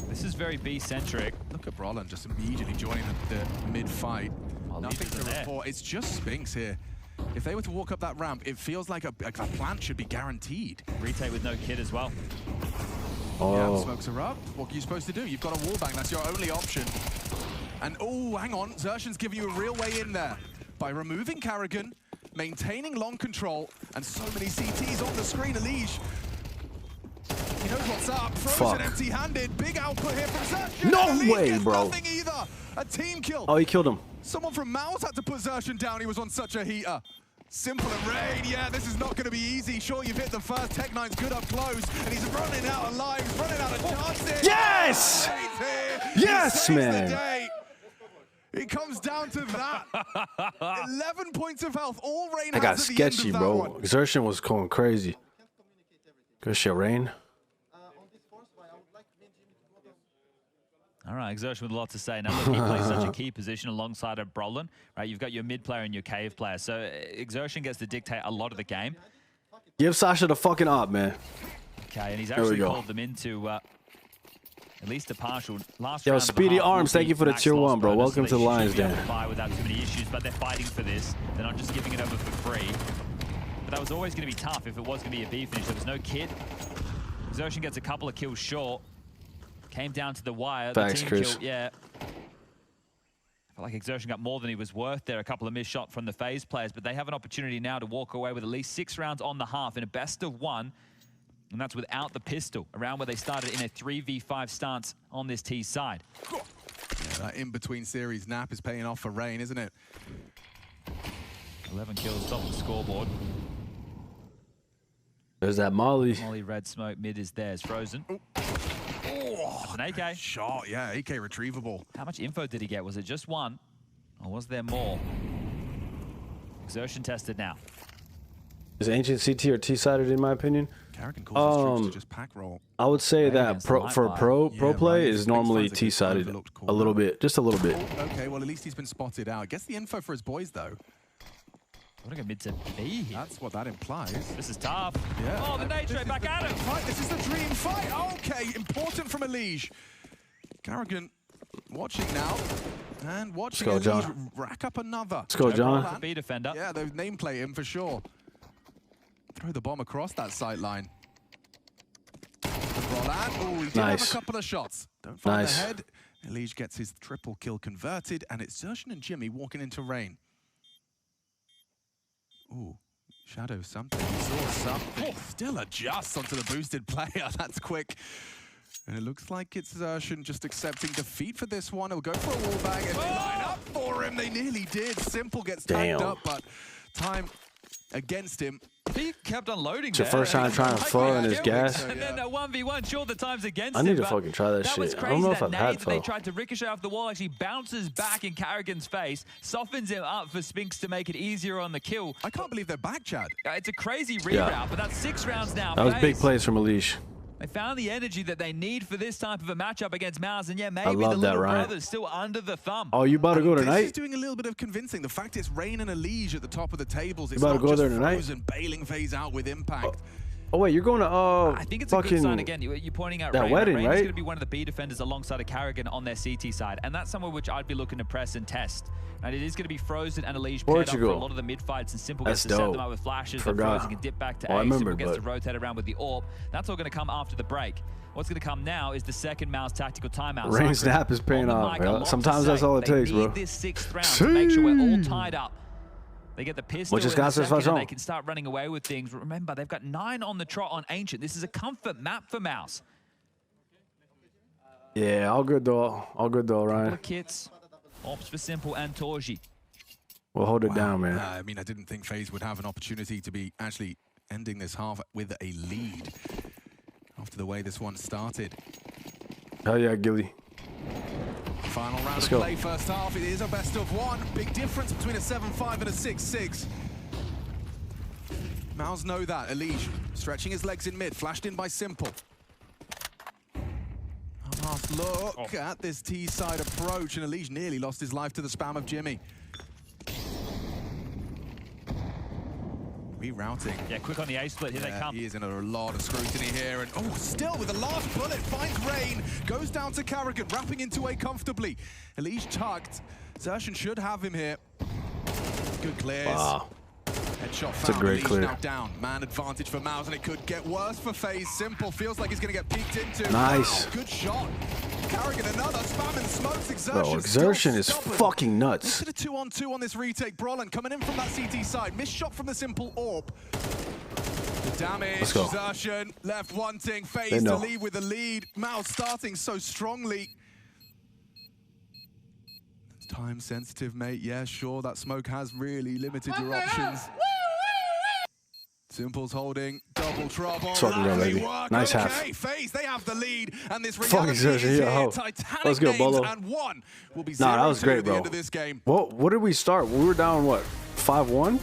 Speaker 1: This is very B-centric.
Speaker 3: Look at Brolin just immediately joining the mid-fight. Nothing to report. It's just Spinks here. If they were to walk up that ramp, it feels like a plant should be guaranteed.
Speaker 1: Retake with no kid as well.
Speaker 2: Oh.
Speaker 3: Yeah, smokes are up. What are you supposed to do? You've got a wallbang. That's your only option. And oh, hang on. Exertion's giving you a real way in there by removing Carrigan, maintaining long control, and so many CTs on the screen. Elige, he knows what's up. Frozen empty-handed. Big output here from Exertion.
Speaker 2: No way, bro.
Speaker 3: Nothing either. A team kill.
Speaker 2: Oh, he killed him.
Speaker 3: Someone from MOUZ had to put Exertion down. He was on such a heater. Simple and Rain, yeah, this is not going to be easy. Sure, you've hit the first. Tech9's good up close, and he's running out of lives, running out of chances.
Speaker 2: Yes! Yes, man.
Speaker 3: It comes down to that. 11 points of health. All Rain
Speaker 2: I got
Speaker 3: has at the
Speaker 2: sketchy,
Speaker 3: end of
Speaker 2: bro.
Speaker 3: that one.
Speaker 2: Exertion was going crazy. Good shit, Rain.
Speaker 1: All right, Exertion with a lot to say. Now, look, he plays such a key position alongside of Brolin, right? You've got your mid player and your cave player. So Exertion gets to dictate a lot of the game.
Speaker 2: Give Sasha the fucking op, man.
Speaker 1: Okay, and he's actually called them into at least a partial last
Speaker 2: Yo,
Speaker 1: round.
Speaker 2: Speedy Arms, thank you for the tier 1, bro. Welcome to the Lions Den.
Speaker 1: Without too many issues, but they're fighting for this. They're not just giving it over for free. But that was always going to be tough if it was going to be a B finish. There was no kit. Exertion gets a couple of kills short. Came down to the wire.
Speaker 2: Thanks,
Speaker 1: the team
Speaker 2: Chris.
Speaker 1: kill, yeah. I felt like Exertion got more than he was worth there. A couple of missed shots from the FaZe players, but they have an opportunity now to walk away with at least 6 rounds on the half in a best of 1. And that's without the pistol, around where they started in a 3v5 stance on this T side.
Speaker 3: Yeah, that in-between series nap is paying off for Rain, isn't it?
Speaker 1: 11 kills, top of the scoreboard.
Speaker 2: There's that Molly.
Speaker 1: Molly, red smoke, mid is theirs. Frozen.
Speaker 3: Oh,
Speaker 1: that's an AK.
Speaker 3: Shot, yeah, AK retrievable.
Speaker 1: How much info did he get? Was it just 1? Or was there more? Exertion tested now.
Speaker 2: Is Ancient CT or T-sided, in my opinion?
Speaker 3: Carrigan calls his troops to just pack roll.
Speaker 2: I would say that for pro play is normally T-sided a little bit, just a little bit.
Speaker 3: Oh, okay, well, at least he's been spotted out. Gets the info for his boys, though.
Speaker 1: What a mid to B here.
Speaker 3: That's what that implies.
Speaker 1: This is tough.
Speaker 3: Yeah.
Speaker 1: Oh, the nade trade back at him.
Speaker 3: This is the dream fight. Okay, important from Elige. Carrigan watching now. And watching Elige rack up another.
Speaker 2: Let's go, John.
Speaker 1: B defender.
Speaker 3: Yeah, they've nameplate him for sure. Throw the bomb across that sight line. Oh, he did have a couple of shots. Don't find the head. Elige gets his triple kill converted, and it's Exertion and Jimmy walking into Rain. Ooh, Shadow something. He saw something. Oh, still adjusts onto the boosted player. That's quick. And it looks like it's Exertion just accepting defeat for this one. He'll go for a wallbang and they line up for him. They nearly did. Simple gets tagged up, but time against him.
Speaker 1: He kept unloading.
Speaker 2: It's your first time trying to flow in his gas.
Speaker 1: And then a 1v1, sure, the time's against
Speaker 2: him. I need to fucking try that shit. I don't know if I've had flow.
Speaker 1: They tried to ricochet off the wall, actually bounces back in Carrigan's face, softens him up for Spinks to make it easier on the kill.
Speaker 3: I can't believe they're back, Chad.
Speaker 1: It's a crazy reroute, but that's 6 rounds now.
Speaker 2: That was big plays from Elige.
Speaker 1: They found the energy that they need for this type of a matchup against MOUZ, and yeah, maybe
Speaker 2: the little
Speaker 1: brother's still under the thumb.
Speaker 2: Oh, you about to go tonight?
Speaker 3: This is doing a little bit of convincing. The fact it's Rain and Elige at the top of the tables. It's
Speaker 2: you about
Speaker 3: not
Speaker 2: to go
Speaker 3: just
Speaker 2: there tonight?
Speaker 3: Frozen bailing FaZe out with impact.
Speaker 2: Oh wait, you're going to
Speaker 1: I think it's a good sign again. You're pointing out
Speaker 2: that
Speaker 1: Rain.
Speaker 2: wedding,
Speaker 1: Rain
Speaker 2: right?
Speaker 1: is going to be one of the B defenders alongside of Carrigan on their CT side, and that's somewhere which I'd be looking to press and test. And it is going to be Frozen and Elige paired up for a lot of the mid fights, and Simple gets to set them up with flashes. And Frozen can dip back to A. Simple gets to rotate around with the AWP. That's all going to come after the break. What's going to come now is the second MOUZ tactical timeout.
Speaker 2: Rain snap is paying off, bro. Sometimes that's all it takes, bro.
Speaker 1: They need this 6th round to make sure we're all tied up. They get the pistol in the second, and they can start running away with things. Remember, they've got 9 on the trot on Ancient. This is a comfort map for MOUZ.
Speaker 2: Yeah, all good though. All good though, Ryan.
Speaker 1: Couple of kits, ops for Simple and Torji.
Speaker 2: We'll hold it down, man.
Speaker 3: I mean, I didn't think FaZe would have an opportunity to be actually ending this half with a lead after the way this one started.
Speaker 2: Hell yeah, Gilly.
Speaker 3: Final round of play, first half. It is a best of 1. Big difference between a 7-5 and a 6-6. MOUZ know that. Elige stretching his legs in mid, flashed in by Simple. A last look at this T-side approach, and Elige nearly lost his life to the spam of Jimmy. Rerouting.
Speaker 1: Yeah, quick on the A split. Here they come.
Speaker 3: He is in a lot of scrutiny here. And oh, still with the last bullet, finds Rain. Goes down to Carrigan, wrapping into A comfortably. Elige tucked. Exertion should have him here. Good clears.
Speaker 2: Wow.
Speaker 3: Headshot found.
Speaker 2: It's a great clear.
Speaker 3: Now down. Man advantage for MOUZ, and it could get worse for FaZe. Simple feels like he's going to get peeked into.
Speaker 2: Nice.
Speaker 3: Wow, good shot. Carrigan another spam and smokes. Exertion.
Speaker 2: Bro, Exertion is fucking nuts.
Speaker 3: Look at a 2-on-2 on this retake. Brolin coming in from that CT side. Missed shot from the Simple AWP. The damage. Exertion left wanting. FaZe to lead with the lead. MOUZ starting so strongly. It's time sensitive, mate. Yeah, sure. That smoke has really limited your options. Simple's holding, double trouble.
Speaker 2: Baby. Nice half.
Speaker 3: FaZe, they have the lead, and this
Speaker 2: fucking Exertion here. Let's go, Bolo.
Speaker 3: And 1 will be
Speaker 2: that was great, bro.
Speaker 3: End of this game.
Speaker 2: What did we start? We were down what? 5-1?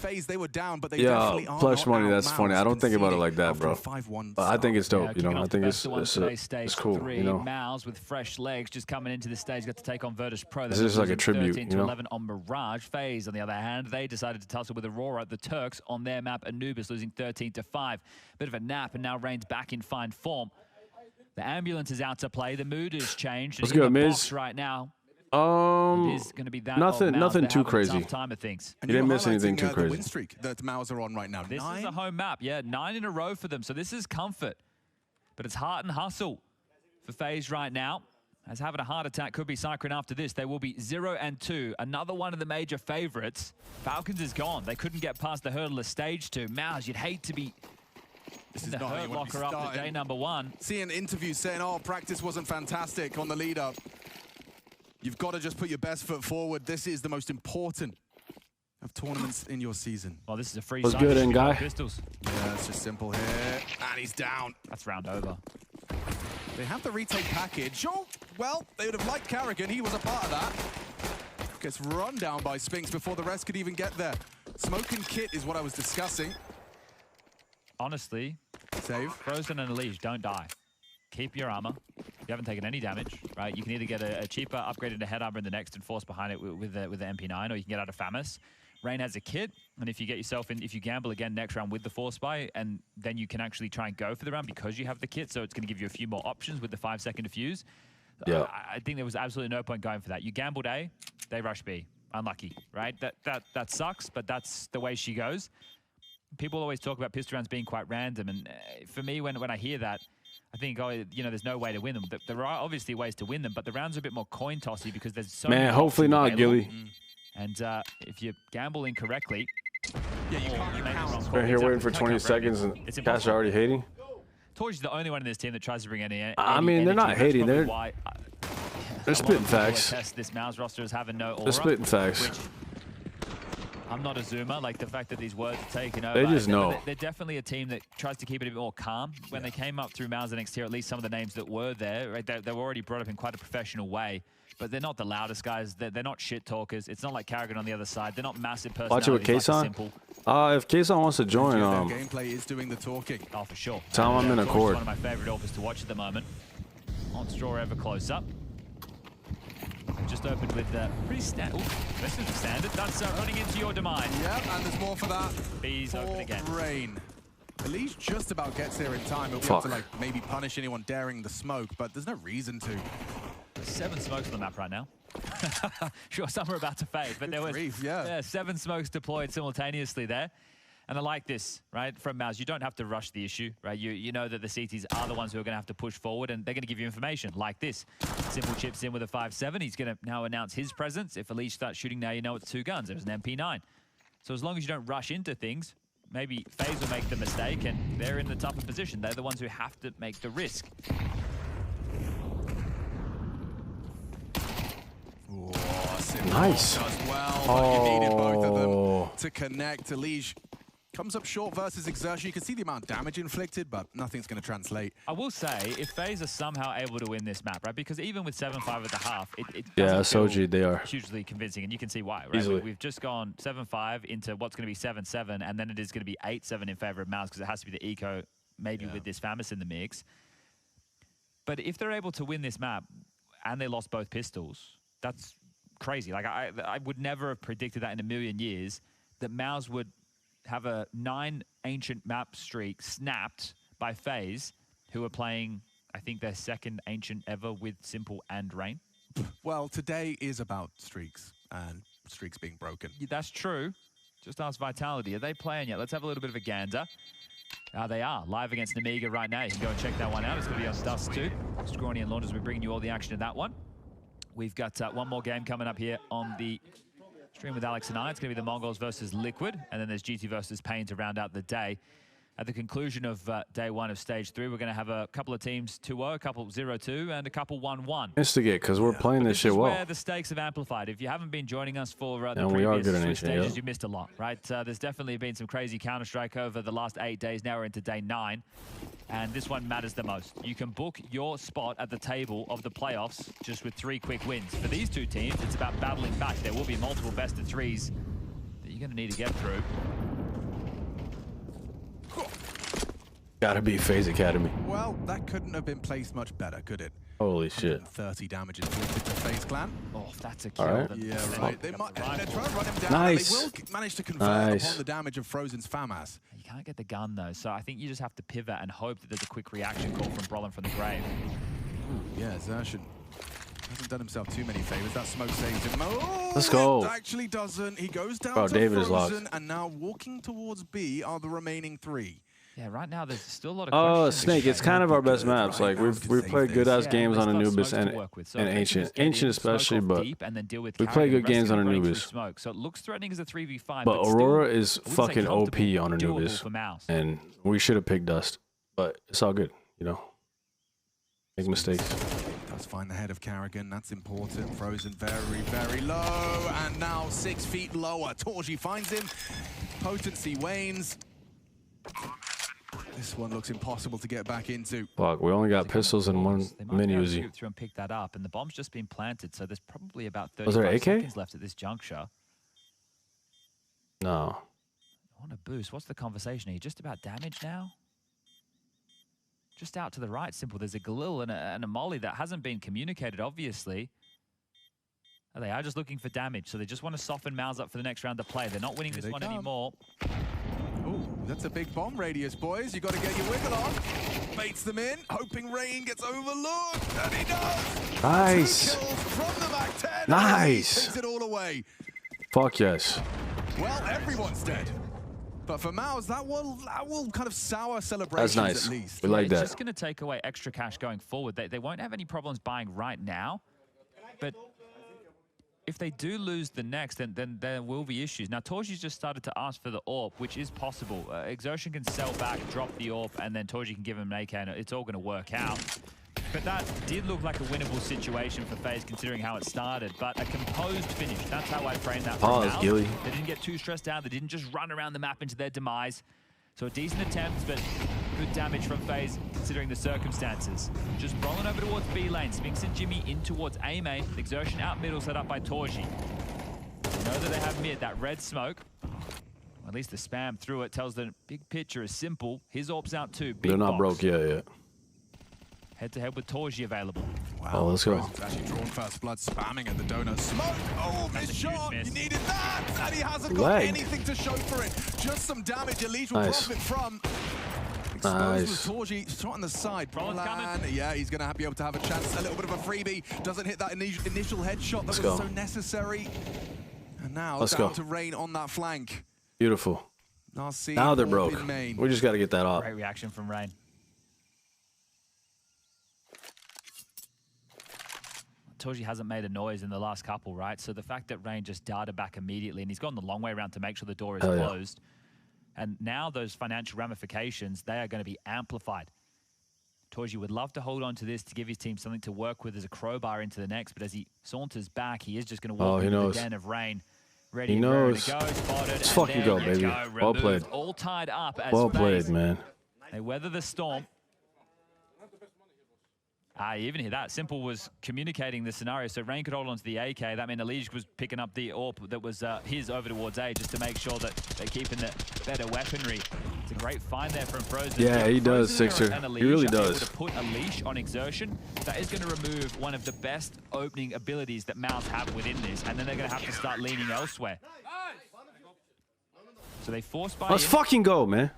Speaker 3: FaZe, they were down, but they definitely are
Speaker 2: plush money, that's
Speaker 3: MOUZ
Speaker 2: funny. I don't think about it like that, bro.
Speaker 3: 5-1
Speaker 2: I think it's dope,
Speaker 1: Yeah,
Speaker 2: you know. I think it's cool, you know.
Speaker 1: MOUZ with fresh legs just coming into the stage, got to take on Virtus Pro.
Speaker 2: This is like a tribute,
Speaker 1: 13
Speaker 2: you know.
Speaker 1: 11 on Mirage. FaZe, on the other hand, they decided to tussle with Aurora. The Turks on their map, Anubis losing 13-5. Bit of a nap, and now Rain's back in fine form. The ambulance is out to play. The mood has changed.
Speaker 2: Let's go, MOUZ.
Speaker 1: Right now.
Speaker 2: It
Speaker 1: is going to be that
Speaker 2: nothing too crazy.
Speaker 1: Time of things.
Speaker 2: You didn't miss anything too crazy.
Speaker 3: The win streak that MOUZ are on right now.
Speaker 1: This is a home map, yeah, 9 in a row for them. So this is comfort, but it's heart and hustle for FaZe right now. As having a heart attack could be Cyclone after this. They will be 0-2. Another one of the major favorites. Falcons is gone. They couldn't get past the hurdle of stage 2. MOUZ, you'd hate to be. This is the hurt locker up at day number 1.
Speaker 3: Seeing interviews saying, oh, practice wasn't fantastic on the lead up. You've got to just put your best foot forward. This is the most important of tournaments in your season.
Speaker 1: Well, this is a free
Speaker 2: What's good, in guy?
Speaker 1: Pistols.
Speaker 3: Yeah, it's just simple here. And he's down.
Speaker 1: That's round over.
Speaker 3: They have the retake package. Oh, well, they would have liked Carrigan. He was a part of that. Gets run down by Spinks before the rest could even get there. Smoke and Kit is what I was discussing.
Speaker 1: Honestly,
Speaker 3: save.
Speaker 1: Frozen and Elige, don't die. Keep your armor. You haven't taken any damage, right? You can either get a cheaper upgrade into head armor in the next and force behind it with the MP9, or you can get out of FAMAS. Rain has a kit, and if you get yourself in, if you gamble again next round with the force buy, and then you can actually try and go for the round because you have the kit, so it's going to give you a few more options with the 5-second defuse.
Speaker 2: Yeah.
Speaker 1: I think there was absolutely no point going for that. You gambled A, they rush B. Unlucky, right? That sucks, but that's the way she goes. People always talk about pistol rounds being quite random, and for me, when I hear that, I think, oh, you know, there's no way to win them. There are obviously ways to win them, but the rounds are a bit more coin tossy because there's so many
Speaker 2: hopefully not, Gilly.
Speaker 1: And if you gamble incorrectly,
Speaker 3: yeah, you can't.
Speaker 2: We're here waiting for 20 seconds, and guys are already hating.
Speaker 1: Torch is the only one in this team that tries to bring any
Speaker 2: I mean, they're not hating. They're spitting facts.
Speaker 1: This MOUZ roster is having no aura.
Speaker 2: They're spitting facts.
Speaker 1: I'm not a zoomer, like the fact that these words are taken over.
Speaker 2: They just know.
Speaker 1: They're definitely a team that tries to keep it a bit more calm. When they came up through MOUZ next year, at least some of the names that were there, right, they were already brought up in quite a professional way. But they're not the loudest guys. They're not shit talkers. It's not like Carrigan on the other side. They're not massive personalities.
Speaker 2: Watch it with Kason. If Kason wants to join,
Speaker 3: gameplay is doing the talking.
Speaker 1: Oh, for sure.
Speaker 2: Tell him I'm in a court.
Speaker 1: One of my favorite orphans to watch at the moment. Monstraw ever closer. Just opened with pretty standard. This is standard. That's running into your demise.
Speaker 3: Yep, and there's more for that.
Speaker 1: B's open again.
Speaker 3: Rain. Elige just about gets there in time. He'll be able to like maybe punish anyone daring the smoke, but there's no reason to.
Speaker 1: There's 7 smokes on the map right now. Sure, some are about to fade, but there was 7 smokes deployed simultaneously there. And I like this, right, from MOUZ. You don't have to rush the issue, right? You know that the CTs are the ones who are going to have to push forward, and they're going to give you information like this. Simple chips in with a 5-7. He's going to now announce his presence. If Elige starts shooting now, you know it's 2 guns. There's an MP9. So as long as you don't rush into things, maybe FaZe will make the mistake, and they're in the tougher position. They're the ones who have to make the risk.
Speaker 2: Nice.
Speaker 3: Does well, but you needed both of them to connect. Elige comes up short versus Exertion. You can see the amount of damage inflicted, but nothing's going to translate.
Speaker 1: I will say, if FaZe are somehow able to win this map, right? Because even with 7-5 at the half, it
Speaker 2: SOG, they are
Speaker 1: hugely convincing, and you can see why, right?
Speaker 2: Easily.
Speaker 1: We've just gone 7-5 into what's going to be 7-7, and then it is going to be 8-7 in favor of MOUZ because it has to be the eco, maybe with this FAMAS in the mix. But if they're able to win this map, and they lost both pistols, that's crazy. Like I would never have predicted that in a million years, that MOUZ would have a 9 ancient map streak snapped by FaZe, who are playing, I think, their 2nd ancient ever with Simple and Rain.
Speaker 3: Well, today is about streaks and streaks being broken.
Speaker 1: Yeah, that's true. Just ask Vitality. Are they playing yet? Let's have a little bit of a gander. They are live against Namiga right now. You can go and check that one out. It's going to be on Dust 2. Scrawny and Launders will be bringing you all the action in that one. We've got one more game coming up here on the stream with Alex and I. It's going to be the Mongols versus Liquid, and then there's GT versus Pain to round out the day. At the conclusion of day 1 of stage 3, we're going to have a couple of teams 2-0, a couple 0-2, and a couple 1-1.
Speaker 2: Instigate, because we're playing this shit well.
Speaker 1: Where the stakes have amplified. If you haven't been joining us for the previous stages, you missed a lot, right? There's definitely been some crazy Counter-Strike over the last 8 days. Now we're into day 9, and this one matters the most. You can book your spot at the table of the playoffs just with 3 quick wins. For these two teams, it's about battling back. There will be multiple best-of-3s that you're going to need to get through.
Speaker 2: Gotta be FaZe Academy.
Speaker 3: Well, that couldn't have been placed much better, could it?
Speaker 2: Holy shit.
Speaker 3: 30 damage inflicted to FaZe Clan.
Speaker 1: Oh, if that's a kill.
Speaker 2: Right.
Speaker 3: Yeah, right. They're trying to run him down.
Speaker 2: Nice.
Speaker 3: They will manage to convert upon the damage of Frozen's FAMAS.
Speaker 1: You can't get the gun, though, so I think you just have to pivot and hope that there's a quick reaction call from Brolin from the grave.
Speaker 3: Ooh, yeah, Exertion hasn't done himself too many favors. That smoke saves him. Oh,
Speaker 2: let's go.
Speaker 3: It actually doesn't. He goes down to
Speaker 2: David is
Speaker 3: Frozen,
Speaker 2: locked.
Speaker 3: and now walking towards B are the remaining 3.
Speaker 1: Yeah, right now there's still a lot of questions.
Speaker 2: Snake, it's kind of our best maps. Like we've played good ass games on Anubis and Ancient. Ancient especially, but we play good games on Anubis.
Speaker 1: So it looks threatening as a 3v5.
Speaker 2: But Aurora is fucking OP on Anubis. And we should have picked Dust. But it's all good, you know. Make mistakes.
Speaker 3: Does find the head of Carrigan. That's important. Frozen very, very low. And now 6 feet lower. Torji finds him. Potency wanes. This one looks impossible to get back into.
Speaker 2: Fuck, we only got pistols and one mini Uzi.
Speaker 1: Scoop through and pick that up, and the bomb's just been planted, so there's probably about 35
Speaker 2: Was there AK?
Speaker 1: seconds left at this juncture.
Speaker 2: No.
Speaker 1: I want to boost. What's the conversation here? Just about damage now? Just out to the right, Simple. There's a Galil and a Molly that hasn't been communicated, obviously. They are just looking for damage, so they just want to soften MOUZ up for the next round of play. They're not winning this one anymore.
Speaker 3: Ooh, that's a big bomb radius, boys. You got to get your wiggle on. Baits them in, hoping Rain gets overlooked, and he does.
Speaker 2: Nice.
Speaker 3: 2 kills from the back 10.
Speaker 2: Nice.
Speaker 3: Takes it all away.
Speaker 2: Fuck yes.
Speaker 3: Well, everyone's dead. But for MOUZ, that will kind of sour celebrations.
Speaker 2: That's nice.
Speaker 3: At least.
Speaker 2: We like that.
Speaker 1: It's just going to take away extra cash going forward. They won't have any problems buying right now, but if they do lose the next, then there will be issues. Now, Torji's just started to ask for the AWP, which is possible. Exertion can sell back, drop the AWP, and then Torji can give him an AK, and it's all going to work out. But that did look like a winnable situation for FaZe, considering how it started. But a composed finish, that's how I frame that.
Speaker 2: Pause, Gilly.
Speaker 1: They didn't get too stressed out. They didn't just run around the map into their demise. So a decent attempt, but good damage from FaZe, considering the circumstances. Just rolling over towards B lane. Spinks and Jimmy in towards A main. Exertion out middle, set up by Torji. You know that they have mid, that red smoke. Or at least the spam through it tells the big picture is simple. His AWP's out too. Big
Speaker 2: They're not
Speaker 1: box.
Speaker 2: broke yet.
Speaker 1: Head-to-head with Torji available.
Speaker 3: Wow,
Speaker 2: oh, let's go.
Speaker 3: Actually drawn first blood, spamming at the donut. Smoke! Oh, missed shot!
Speaker 1: Miss.
Speaker 3: You needed that! And he hasn't got anything to show for it. Just some damage Elite will profit from. Exposed with Torji, shot on the side. Yeah, he's going to be able to have a chance. A little bit of a freebie. Doesn't hit that initial headshot that was so necessary. And now down to Rain on that flank.
Speaker 2: Beautiful. Now they're broke. We just got to get that off.
Speaker 1: Great reaction from Rain. Torji hasn't made a noise in the last couple, right? So the fact that Rain just darted back immediately, and he's gone the long way around to make sure the door is closed. And now those financial ramifications, they are going to be amplified. Torji would love to hold on to this to give his team something to work with as a crowbar into the next, but as he saunters back, he is just going to walk into the den of Rain. Ready,
Speaker 2: he knows.
Speaker 1: To go, spotted,
Speaker 2: let's fucking go, baby. Well played.
Speaker 1: All tied up as
Speaker 2: well played, man.
Speaker 1: They weather the storm. You even hear that. Simple was communicating the scenario, so Rain could hold on to the AK. That meant Elige was picking up the AWP that was his over towards A, just to make sure that they're keeping the better weaponry. It's a great find there from Frozen.
Speaker 2: Yeah, he does, Sixer. He really does.
Speaker 1: To put a leash on Exertion, that is going to remove one of the best opening abilities that MOUZ have within this, and then they're going to have to start leaning elsewhere. So they force by
Speaker 2: Let's fucking go, man.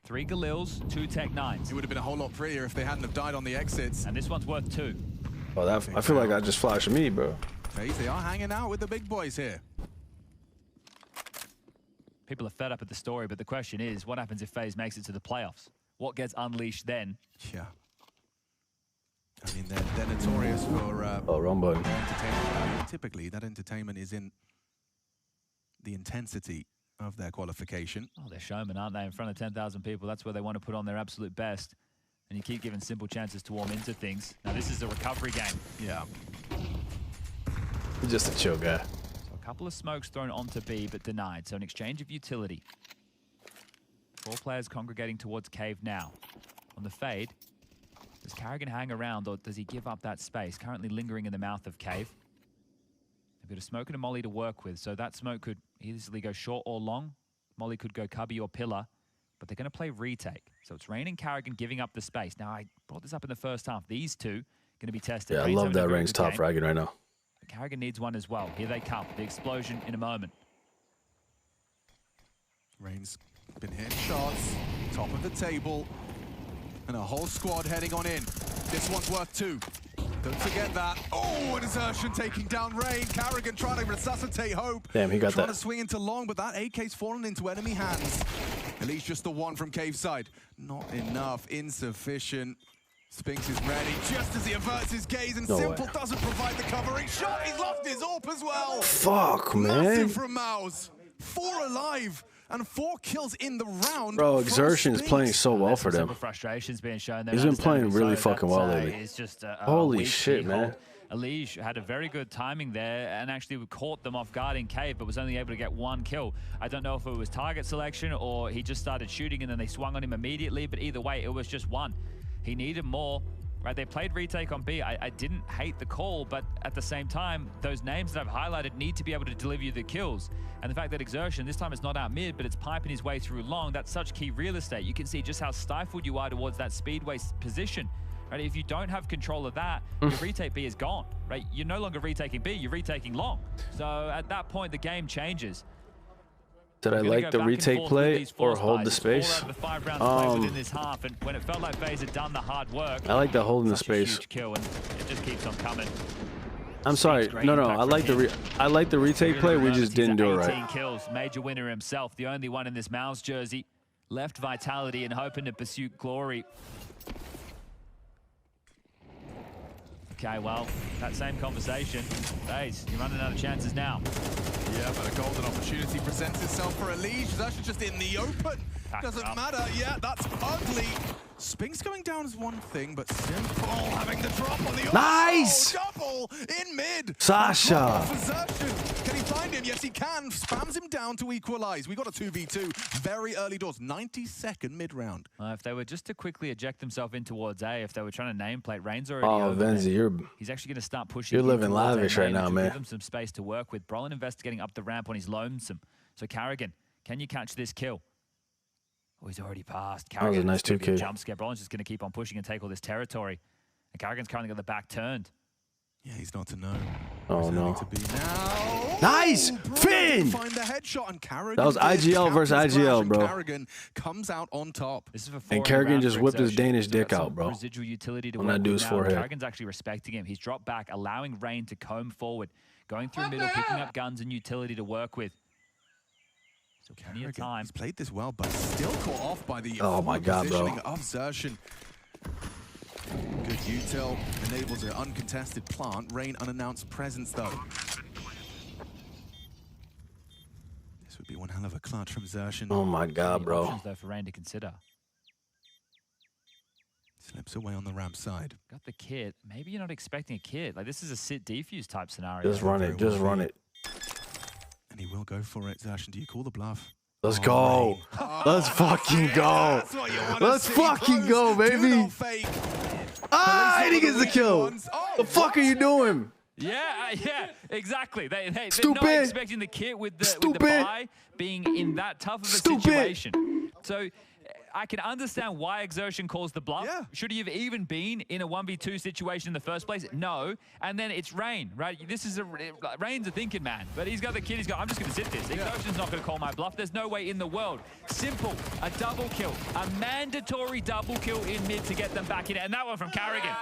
Speaker 1: 3 Galils, 2 Tech 9s.
Speaker 3: It would have been a whole lot prettier if they hadn't have died on the exits.
Speaker 1: And this one's worth 2.
Speaker 2: Oh, that, I feel like I just flashed me, bro.
Speaker 3: FaZe, they are hanging out with the big boys here.
Speaker 1: People are fed up at the story, but the question is, what happens if FaZe makes it to the playoffs? What gets unleashed then?
Speaker 3: Yeah. I mean, they're notorious for...
Speaker 2: wrong button.
Speaker 3: Entertainment. Typically, that entertainment is in the intensity of their qualification.
Speaker 1: Oh, they're showmen, aren't they? In front of 10,000 people, that's where they want to put on their absolute best. And you keep giving Simple chances to warm into things. Now, this is a recovery game.
Speaker 3: Yeah.
Speaker 2: He's just a chill guy.
Speaker 1: So a couple of smokes thrown onto B, but denied. So an exchange of utility. 4 players congregating towards Cave now. On the fade, does Carrigan hang around, or does he give up that space? Currently lingering in the mouth of Cave. They've got a smoke and a molly to work with, so that smoke could easily go short or long. Molly could go cubby or pillar, but they're going to play retake. So it's Rain and Carrigan giving up the space. Now, I brought this up in the first half. These two going to be tested.
Speaker 2: Yeah,
Speaker 1: Rain's
Speaker 2: I love that Rain's top
Speaker 1: game.
Speaker 2: fragging right now.
Speaker 1: But Carrigan needs one as well. Here they come. The explosion in a moment.
Speaker 3: Rain's been hitting shots, top of the table, and a whole squad heading on in. This one's worth 2. Don't forget that. Oh, an Exertion taking down Rain. Carrigan trying to resuscitate Hope.
Speaker 2: Damn, he got
Speaker 3: trying
Speaker 2: that.
Speaker 3: to swing into long, but that AK's fallen into enemy hands. At least just the one from cave side. Not enough, insufficient. Spinks is ready just as he averts his gaze, and Simple doesn't provide the covering shot. He's lost his AWP as well.
Speaker 2: Fuck, man.
Speaker 3: Massive from MOUZ. 4 alive. And 4 kills in the round.
Speaker 2: Bro, Exertion is playing so well for them.
Speaker 1: Frustrations being shown.
Speaker 2: He's been playing really fucking well lately.
Speaker 1: It's just
Speaker 2: holy shit, man.
Speaker 1: Elige had a very good timing there and actually caught them off guard in cave, but was only able to get 1 kill. I don't know if it was target selection or he just started shooting and then they swung on him immediately, but either way, it was just 1. He needed more. Right, they played retake on B. I didn't hate the call, but at the same time, those names that I've highlighted need to be able to deliver you the kills. And the fact that Exertion, this time it's not out mid, but it's piping his way through long, that's such key real estate. You can see just how stifled you are towards that speedway position. Right, if you don't have control of that, your retake B is gone. Right, you're no longer retaking B, you're retaking long. So at that point, the game changes.
Speaker 2: Did I like the retake play or hold the space?
Speaker 1: 4 out of the 5 rounds played within this half, and when it felt like FaZe had done the hard work,
Speaker 2: I like the holding the space.
Speaker 1: Huge kill, and it just keeps on coming.
Speaker 2: I'm sorry, no, I like the retake play. We just didn't do it right.
Speaker 1: 18 kills, major winner himself, the only one in this MOUZ jersey. Left Vitality and hoping to pursue glory. Okay, well, that same conversation. FaZe, you're running out of chances now.
Speaker 3: Yeah, but a golden opportunity presents itself for Elige. It's actually just in the open. Doesn't matter. Yeah, that's ugly. Spinks going down is one thing, but Simple having the drop on the
Speaker 2: nice
Speaker 3: double in mid.
Speaker 2: Sasha.
Speaker 3: Can he find him? Yes, he can. Spams him down to equalize. We got a 2v2 very early doors. 92nd mid round.
Speaker 1: If they were just to quickly eject themselves in towards A, if they were trying to nameplate, Rain's already over
Speaker 2: Venzi,
Speaker 1: he's actually going to start pushing.
Speaker 2: You're living lavish right now, man.
Speaker 1: Give them some space to work with. Brolin investigating up the ramp on his lonesome. So Carrigan, can you catch this kill? Oh, he's already passed.
Speaker 2: That was a nice 2K.
Speaker 1: Jump scare. Brolin's just going to keep on pushing and take all this territory. And Carrigan's currently got the back turned.
Speaker 3: Yeah, he's not to know.
Speaker 2: Oh no!
Speaker 3: To be now.
Speaker 2: Nice, Finn.
Speaker 3: Find the headshot and Carrigan.
Speaker 2: That was IGL versus IGL, bro.
Speaker 3: Carrigan comes out on top.
Speaker 1: This is for
Speaker 2: and Carrigan just whipped his Danish dick out, bro.
Speaker 1: Residual utility to
Speaker 2: on that dude's forehead.
Speaker 1: Carrigan's actually respecting him. He's dropped back, allowing Rain to comb forward, going through middle, picking up guns and utility to work with. So plenty of time.
Speaker 3: He's played this well, but still caught off by the
Speaker 2: positioning
Speaker 3: of Exertion. Good util enables an uncontested plant. Rain unannounced presence though. This would be one hell of a clutch from Exertion.
Speaker 2: Oh my god, bro.
Speaker 1: Options, though, for Rain to consider.
Speaker 3: Slips away on the ramp side.
Speaker 1: Got the kit. Maybe you're not expecting a kit. Like this is a sit defuse type scenario.
Speaker 2: Just run it. Just run it.
Speaker 3: And he will go for it. Exertion, do you call the bluff?
Speaker 2: Let's go. Let's fucking go. Let's fucking go, baby. Ah, and he gets the kill. The fuck are you doing?
Speaker 1: Yeah, exactly. They're
Speaker 2: Stupid.
Speaker 1: not expecting the kit with the buy being in that tough of a situation. So I can understand why Exertion calls the bluff.
Speaker 3: Yeah.
Speaker 1: Should he have even been in a 1v2 situation in the first place? No. And then it's Rain, right? Rain's a thinking man, but he's got the kid. He's got, I'm just going to sit this. Exertion's not going to call my bluff. There's no way in the world. Simple, a double kill, a mandatory double kill in mid to get them back in it. And that one from Carrigan.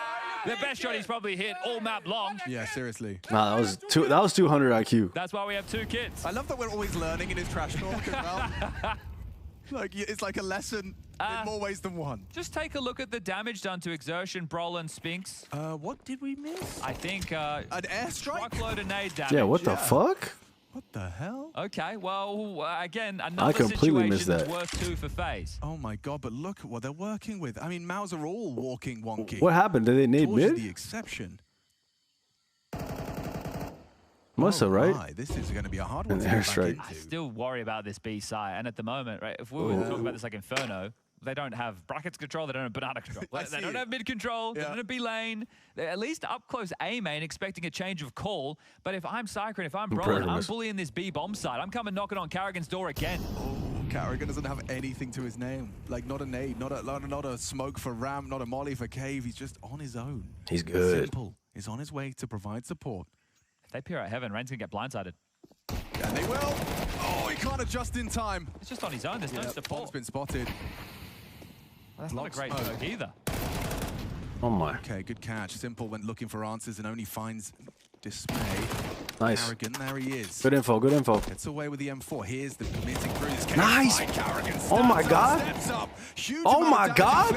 Speaker 1: The best shot he's probably hit all map long.
Speaker 3: Yeah, seriously.
Speaker 2: Nah, that was 200 IQ.
Speaker 1: That's why we have 2 kits.
Speaker 3: I love that we're always learning in his trash talk as well. Like, it's like a lesson in more ways than one.
Speaker 1: Just take a look at the damage done to Exertion, Brolin, Spinks.
Speaker 3: What did we miss?
Speaker 1: I think an
Speaker 3: airstrike?
Speaker 1: Truckload of nade damage.
Speaker 2: Yeah, what the fuck?
Speaker 3: What the hell?
Speaker 1: Okay, well, again, another
Speaker 2: completely missed
Speaker 1: situation
Speaker 2: that.
Speaker 1: that's worth 2 for FaZe.
Speaker 3: Oh my god, but look at what they're working with. I mean, MOUZ are all walking wonky.
Speaker 2: What happened? Did they nade mid?
Speaker 3: The exception.
Speaker 2: Must have, right?
Speaker 3: This is going to be a hard one
Speaker 2: An
Speaker 3: to get
Speaker 2: airstrike.
Speaker 3: back
Speaker 1: I
Speaker 3: into.
Speaker 1: still worry about this B side, and at the moment, right, if we were talking about this like Inferno, They don't have brackets control. They don't have banana control. They don't
Speaker 3: it.
Speaker 1: have mid control. They don't have B lane. They're at least up close A main, expecting a change of call. But if I'm Cycron, if I'm Brolin, I'm bullying this B bomb side. I'm coming knocking on Karrigan's door again.
Speaker 3: Oh, Karrigan doesn't have anything to his name. Like, not a nade, not a smoke for ramp, not a molly for cave. He's just on his own.
Speaker 2: He's good.
Speaker 3: Simple is on his way to provide support.
Speaker 1: If they peer at heaven, Rain's going to get blindsided.
Speaker 3: And they will. Oh, he can't adjust in time.
Speaker 1: It's just on his own. There's no support.
Speaker 3: Bob's been spotted.
Speaker 1: Well, that's not a great joke either.
Speaker 2: Oh my.
Speaker 3: Okay, good catch. Simple went looking for answers and only finds dismay.
Speaker 2: Nice.
Speaker 3: Karrigan, there he is.
Speaker 2: Good info, good info.
Speaker 3: Gets away with the M4. Here's the missing through this.
Speaker 2: Nice. Oh my God. Oh my God.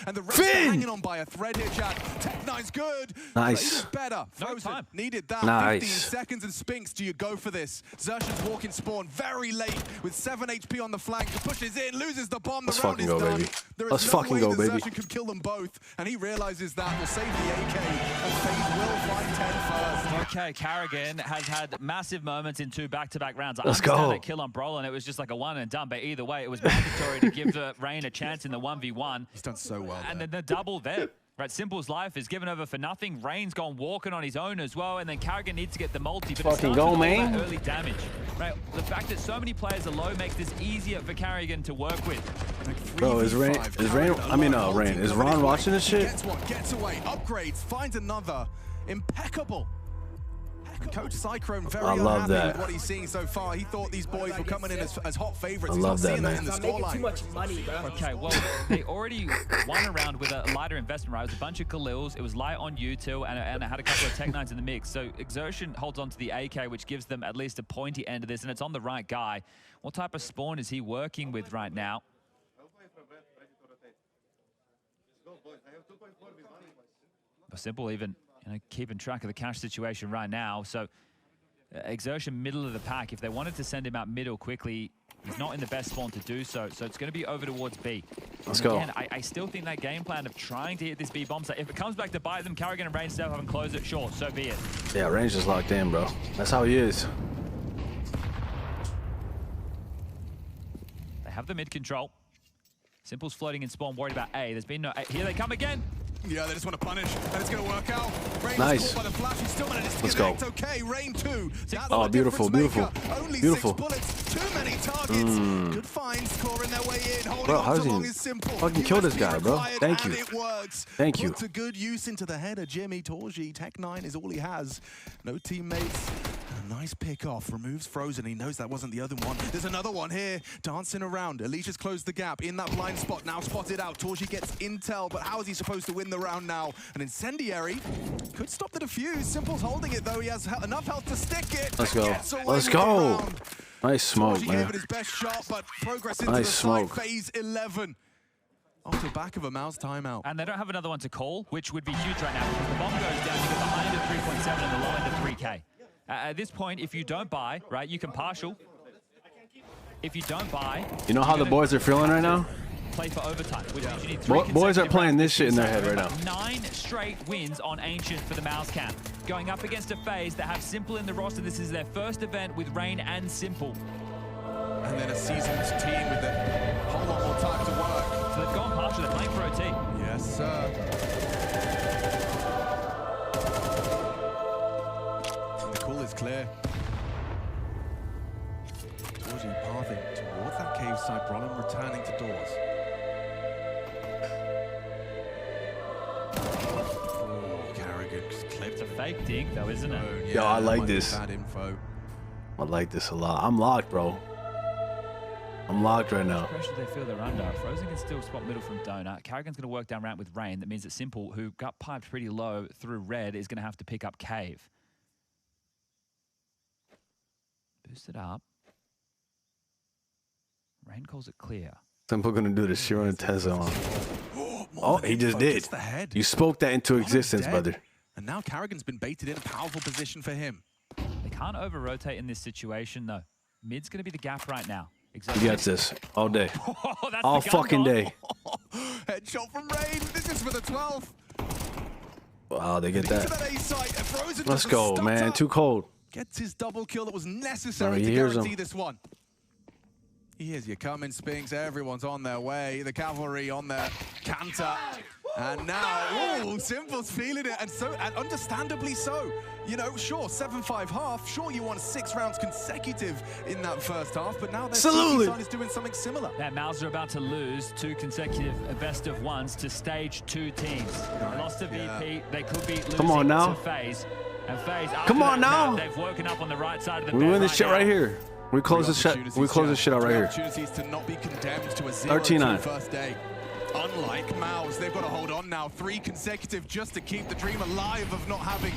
Speaker 3: And the rest are hanging on by a thread here, chat. Tech9's good.
Speaker 2: Nice.
Speaker 3: Better.
Speaker 1: No time.
Speaker 3: Needed that.
Speaker 2: Nice.
Speaker 3: 15 seconds and Spinks. Do you go for this? Xertion's walking spawn very late with 7 HP on the flank. Pushes in, loses the bomb. The round is done.
Speaker 2: Baby.
Speaker 3: There
Speaker 2: Let's
Speaker 3: is no
Speaker 2: fucking
Speaker 3: way
Speaker 2: go,
Speaker 3: that
Speaker 2: baby.
Speaker 3: Xertion could kill them both, and he realizes that will save the AK, and FaZe will find 10 first.
Speaker 1: Okay, Karrigan has had massive moments in 2 back-to-back rounds. I
Speaker 2: Let's
Speaker 1: understand
Speaker 2: go.
Speaker 1: that kill on Brolin, it was just like a one and done, but either way, it was mandatory to give the Rain a chance in the 1v1.
Speaker 3: He's done so well.
Speaker 1: And then the double there. Right, Simple's life is given over for nothing. Rain's gone walking on his own as well, and then Karrigan needs to get the multi. But
Speaker 2: Fucking go, man.
Speaker 1: Early damage. Right, the fact that so many players are low makes this easier for Karrigan to work with.
Speaker 3: Like
Speaker 2: Bro, is Rain, is Ron watching this shit?
Speaker 3: Gets one, gets away, upgrades, finds another. Impeccable. And Coach Cyclone very unhappy with what he's seeing so far. He thought these boys were coming in as hot favorites.
Speaker 2: I love that, man.
Speaker 3: In the
Speaker 4: Too much money, bro.
Speaker 1: Okay, well, they already won a round with a lighter investment, right? It was a bunch of Khalils, it was light on U2, and it had a couple of Tech9s in the mix. So Exertion holds on to the AK, which gives them at least a pointy end of this, and it's on the right guy. What type of spawn is he working with right now? Simple even keeping track of the cash situation right now. So Exertion middle of the pack. If they wanted to send him out middle quickly, he's not in the best spawn to do so. So it's going to be over towards B.
Speaker 2: Let's go.
Speaker 1: Again, I still think that game plan of trying to hit this B bomb site, if it comes back to bite them, Karrigan and Rain still haven't closed it, sure, so be it.
Speaker 2: Yeah, Range is locked in, bro. That's how he is.
Speaker 1: They have the mid control. Simple's floating in spawn, worried about A. There's been no A. Here they come again.
Speaker 3: Yeah, they just want to punish, and it's going to work out. Rain
Speaker 2: Nice.
Speaker 3: by the flash. He still managed to
Speaker 2: Let's
Speaker 3: connect.
Speaker 2: go.
Speaker 3: Okay, Rain 2. That's
Speaker 2: Oh,
Speaker 3: the
Speaker 2: beautiful,
Speaker 3: difference
Speaker 2: beautiful.
Speaker 3: maker. Only
Speaker 2: Beautiful.
Speaker 3: 6 bullets. Too many targets. Good finds, clawing their way in. Holding
Speaker 2: Bro,
Speaker 3: on
Speaker 2: how
Speaker 3: so
Speaker 2: does he
Speaker 3: long is Simple.
Speaker 2: fucking kill this guy, bro?
Speaker 3: Required,
Speaker 2: Thank you.
Speaker 3: and it works.
Speaker 2: Thank you.
Speaker 3: Puts a good use into the header. Jimmy Torji, Tech9 is all he has. No teammates. A nice pick off. Removes Frozen. He knows that wasn't the other one. There's another one here. Dancing around. Alicia's closed the gap in that blind spot. Now spotted out. Torji gets intel, but how is he supposed to win the round now? An incendiary could stop the defuse. Simple's holding it though. He has enough health to stick it.
Speaker 2: Let's go.
Speaker 3: Gets away
Speaker 2: Let's
Speaker 3: with the
Speaker 2: go.
Speaker 3: round.
Speaker 2: Nice smoke,
Speaker 3: Torji
Speaker 2: man.
Speaker 3: gave it his best shot, but progress into
Speaker 2: Nice
Speaker 3: the
Speaker 2: smoke.
Speaker 3: side. FaZe 11. Off the back of a MOUZ timeout.
Speaker 1: And they don't have another one to call, which would be huge right now, because the bomb goes down, you get the high end of 3.7 and the low end of 3K. At this point, if you don't buy, right, you can partial. If you don't buy...
Speaker 2: You know how the boys are feeling right now?
Speaker 1: Play for overtime, which means you need 3
Speaker 2: Boys are
Speaker 1: consecutive
Speaker 2: playing
Speaker 1: rounds.
Speaker 2: this shit in their head right now.
Speaker 1: 9 straight wins on Ancient for the MOUZ camp. Going up against a FaZe that have Simple in the roster. This is their first event with Rain and Simple.
Speaker 3: And then a seasoned team with a whole lot more time to work.
Speaker 1: So they've gone partial, they're playing for OT.
Speaker 3: Yes, sir. And the call is clear. Torji pathing towards that cave side. Brolin returning to doors. Oh, Karrigan just clipped
Speaker 1: It's a fake dig though, isn't it?
Speaker 3: Oh,
Speaker 2: Yo, I
Speaker 3: that
Speaker 2: like
Speaker 3: might be
Speaker 2: this.
Speaker 3: bad info.
Speaker 2: I like this a lot. I'm locked, bro. I'm locked right now.
Speaker 1: Pressure they feel they're under. Frozen can still spot middle from Donut. Karrigan's going to work down ramp with Rain. That means that Simple, who got piped pretty low through red, is going to have to pick up Cave. Boost it up. Rain calls it clear.
Speaker 2: Simple gonna do the Shiro and Teza on. Oh, he just did.
Speaker 3: The head.
Speaker 2: You spoke that into
Speaker 3: Brolin
Speaker 2: existence,
Speaker 3: dead.
Speaker 2: brother.
Speaker 3: And now Karrigan's been baited in a powerful position for him.
Speaker 1: They can't over-rotate in this situation, though. Mid's going to be the gap right now.
Speaker 2: He gets this all day.
Speaker 1: Oh, that's
Speaker 2: All
Speaker 1: the gun
Speaker 2: fucking
Speaker 1: goal.
Speaker 2: day.
Speaker 3: Headshot from Rain. This is for the 12th.
Speaker 2: Wow, they get
Speaker 3: Into
Speaker 2: that.
Speaker 3: that A site. Frozen
Speaker 2: Let's
Speaker 3: doesn't
Speaker 2: go,
Speaker 3: stutter.
Speaker 2: man. Too cold.
Speaker 3: Gets his double kill that was necessary
Speaker 2: No, he
Speaker 3: to
Speaker 2: hears
Speaker 3: guarantee
Speaker 2: him.
Speaker 3: this one. Here's your coming, Spinks. Everyone's on their way. The cavalry on their canter. And now, ooh, Simple's feeling it, and understandably so. You know, sure, 7-5 half. Sure, you won 6 rounds consecutive in that first half, but now their team side is doing something similar.
Speaker 1: Yeah, MOUZ are about to lose 2 consecutive best of ones to stage 2 teams. They lost to VP. They could be losing to FaZe. And FaZe,
Speaker 2: come on now.
Speaker 1: They've woken up on the right side of the
Speaker 2: bed. We win this shit right here. We close this shit. We close this shit out right here.
Speaker 3: Opportunities to not be condemned to a 0-2 first day. Unlike MOUZ, they've got to hold on now. 3 consecutive just to keep the dream alive of not having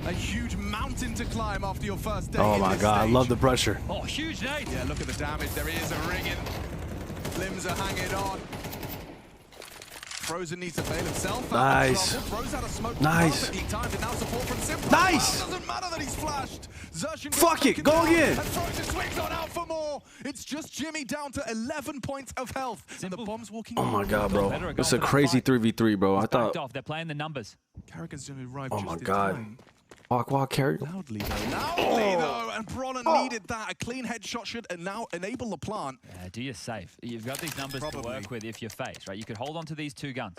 Speaker 3: a huge mountain to climb after your first day.
Speaker 2: Oh my God, I love the pressure.
Speaker 1: Oh, huge nade.
Speaker 3: Yeah, look at the damage. There is a ringing. Limbs are hanging on. Frozen needs to bail himself out.
Speaker 2: Nice.
Speaker 3: Throws out a smoke.
Speaker 2: Nice.
Speaker 3: Perfectly timed, and now support from Simple.
Speaker 2: Nice.
Speaker 3: Doesn't matter that he's flashed. Exertion
Speaker 2: fuck it, go again.
Speaker 3: And Frozen swings on out for more. It's just Jimmy down to 11 points of health. And the bomb's walking.
Speaker 2: Oh my God, bro. It's a crazy 3v3, bro. I thought.
Speaker 1: They're playing the numbers.
Speaker 3: Kerrigan's going to arrive.
Speaker 2: Oh my God. Walk, Kerrigan.
Speaker 3: Loudly though, and Brawler needed that. A clean headshot should now enable the plant.
Speaker 1: Yeah, do you safe? You've got these numbers to work with if you're FaZe, right? You could hold on to these 2 guns.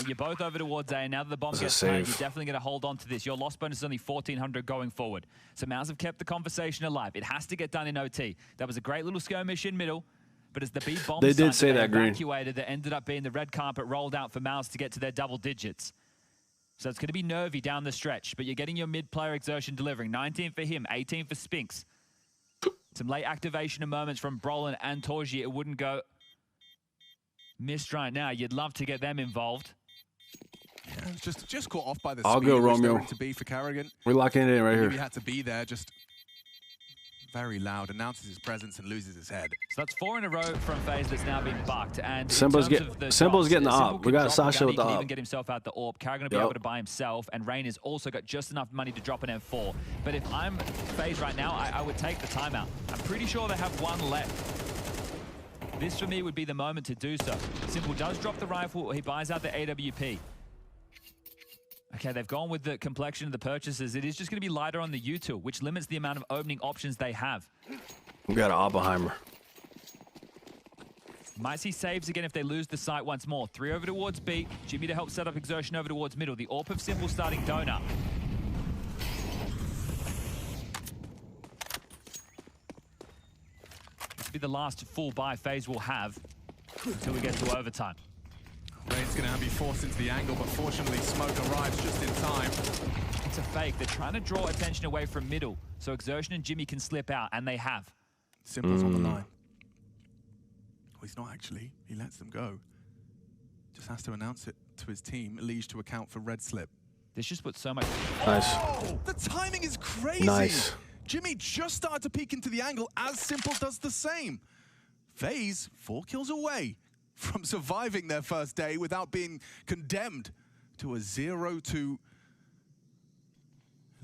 Speaker 1: You're both over towards A. Now that the bomb gets planted, you're definitely going to hold on to this. Your loss bonus is only 1,400 going forward. So MOUZ have kept the conversation alive. It has to get done in OT. That was a great little skirmish in middle. But as the B bomb
Speaker 2: they did say that,
Speaker 1: evacuated, that ended up being the red carpet rolled out for MOUZ to get to their double digits. So it's going to be nervy down the stretch, but you're getting your mid-player Exertion delivering. 19 for him, 18 for Spinks. Some late activation of moments from Brolin and Torji. It wouldn't go missed right now. You'd love to get them involved.
Speaker 3: Yeah, just caught off by the
Speaker 2: I'll go, Romeo.
Speaker 3: To be for Kerrigan.
Speaker 2: We're locking it in right here.
Speaker 3: He had to be there, just very loud, announces his presence and loses his head.
Speaker 1: So that's 4 in a row from FaZe that's now been bucked. And
Speaker 2: Simple's getting the AWP. We got Sasha with the AWP.
Speaker 1: He can even get himself out the AWP. Kerrigan will be able to buy himself, and Rain has also got just enough money to drop an M4. But if I'm FaZe right now, I would take the timeout. I'm pretty sure they have 1 left. This for me would be the moment to do so. Simple does drop the rifle, he buys out the AWP. Okay, they've gone with the complexion of the purchases. It is just going to be lighter on the U-tool, which limits the amount of opening options they have.
Speaker 2: We got an Oppenheimer.
Speaker 1: Might see saves again if they lose the site once more. 3 over towards B. Jimmy to help set up Exertion over towards middle. The AWP of Simple starting donut. This will be the last full buy FaZe will have until we get to overtime.
Speaker 3: Rain's going to be forced into the angle, but fortunately Smoke arrives just in time.
Speaker 1: It's a fake. They're trying to draw attention away from middle, so Exertion and Jimmy can slip out, and they have.
Speaker 3: Simple's on the line. Oh, he's not actually. He lets them go. Just has to announce it to his team, Lige to account for red slip.
Speaker 1: This just puts so much...
Speaker 2: Nice.
Speaker 3: Oh, the timing is crazy.
Speaker 2: Nice.
Speaker 3: Jimmy just started to peek into the angle as Simple does the same. FaZe 4 kills away from surviving their first day without being condemned to a 0-2.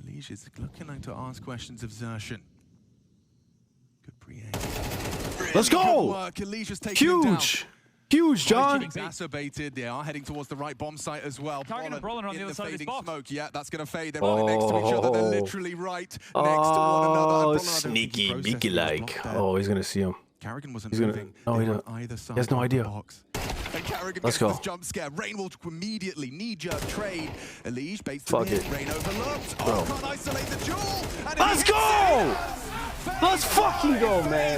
Speaker 3: Lige is looking to ask questions of Exertion. Good pre-aim.
Speaker 2: Let's go! Huge! Huge, John!
Speaker 3: Exacerbated. They are heading towards the right bomb site as well.
Speaker 1: Target and Brawler on the other side of this box.
Speaker 3: Smoke. Yeah, that's going to fade. They're right next to each other. They're literally right next to one another.
Speaker 2: Oh, sneaky, beaky like. Oh, he's going to see him.
Speaker 3: Kerrigan wasn't moving.
Speaker 2: No, he doesn't.
Speaker 3: Either side
Speaker 2: he has no idea.
Speaker 3: And Kerrigan
Speaker 2: Let's
Speaker 3: gets
Speaker 2: go.
Speaker 3: this jump scare. Rain will immediately knee-jerk trade. Lige baits
Speaker 2: Fuck
Speaker 3: to the
Speaker 2: it.
Speaker 3: hit. Rain overlooked.
Speaker 2: Bro.
Speaker 3: Oh, can't isolate the duel. And
Speaker 2: Let's go! Let's fucking go, man.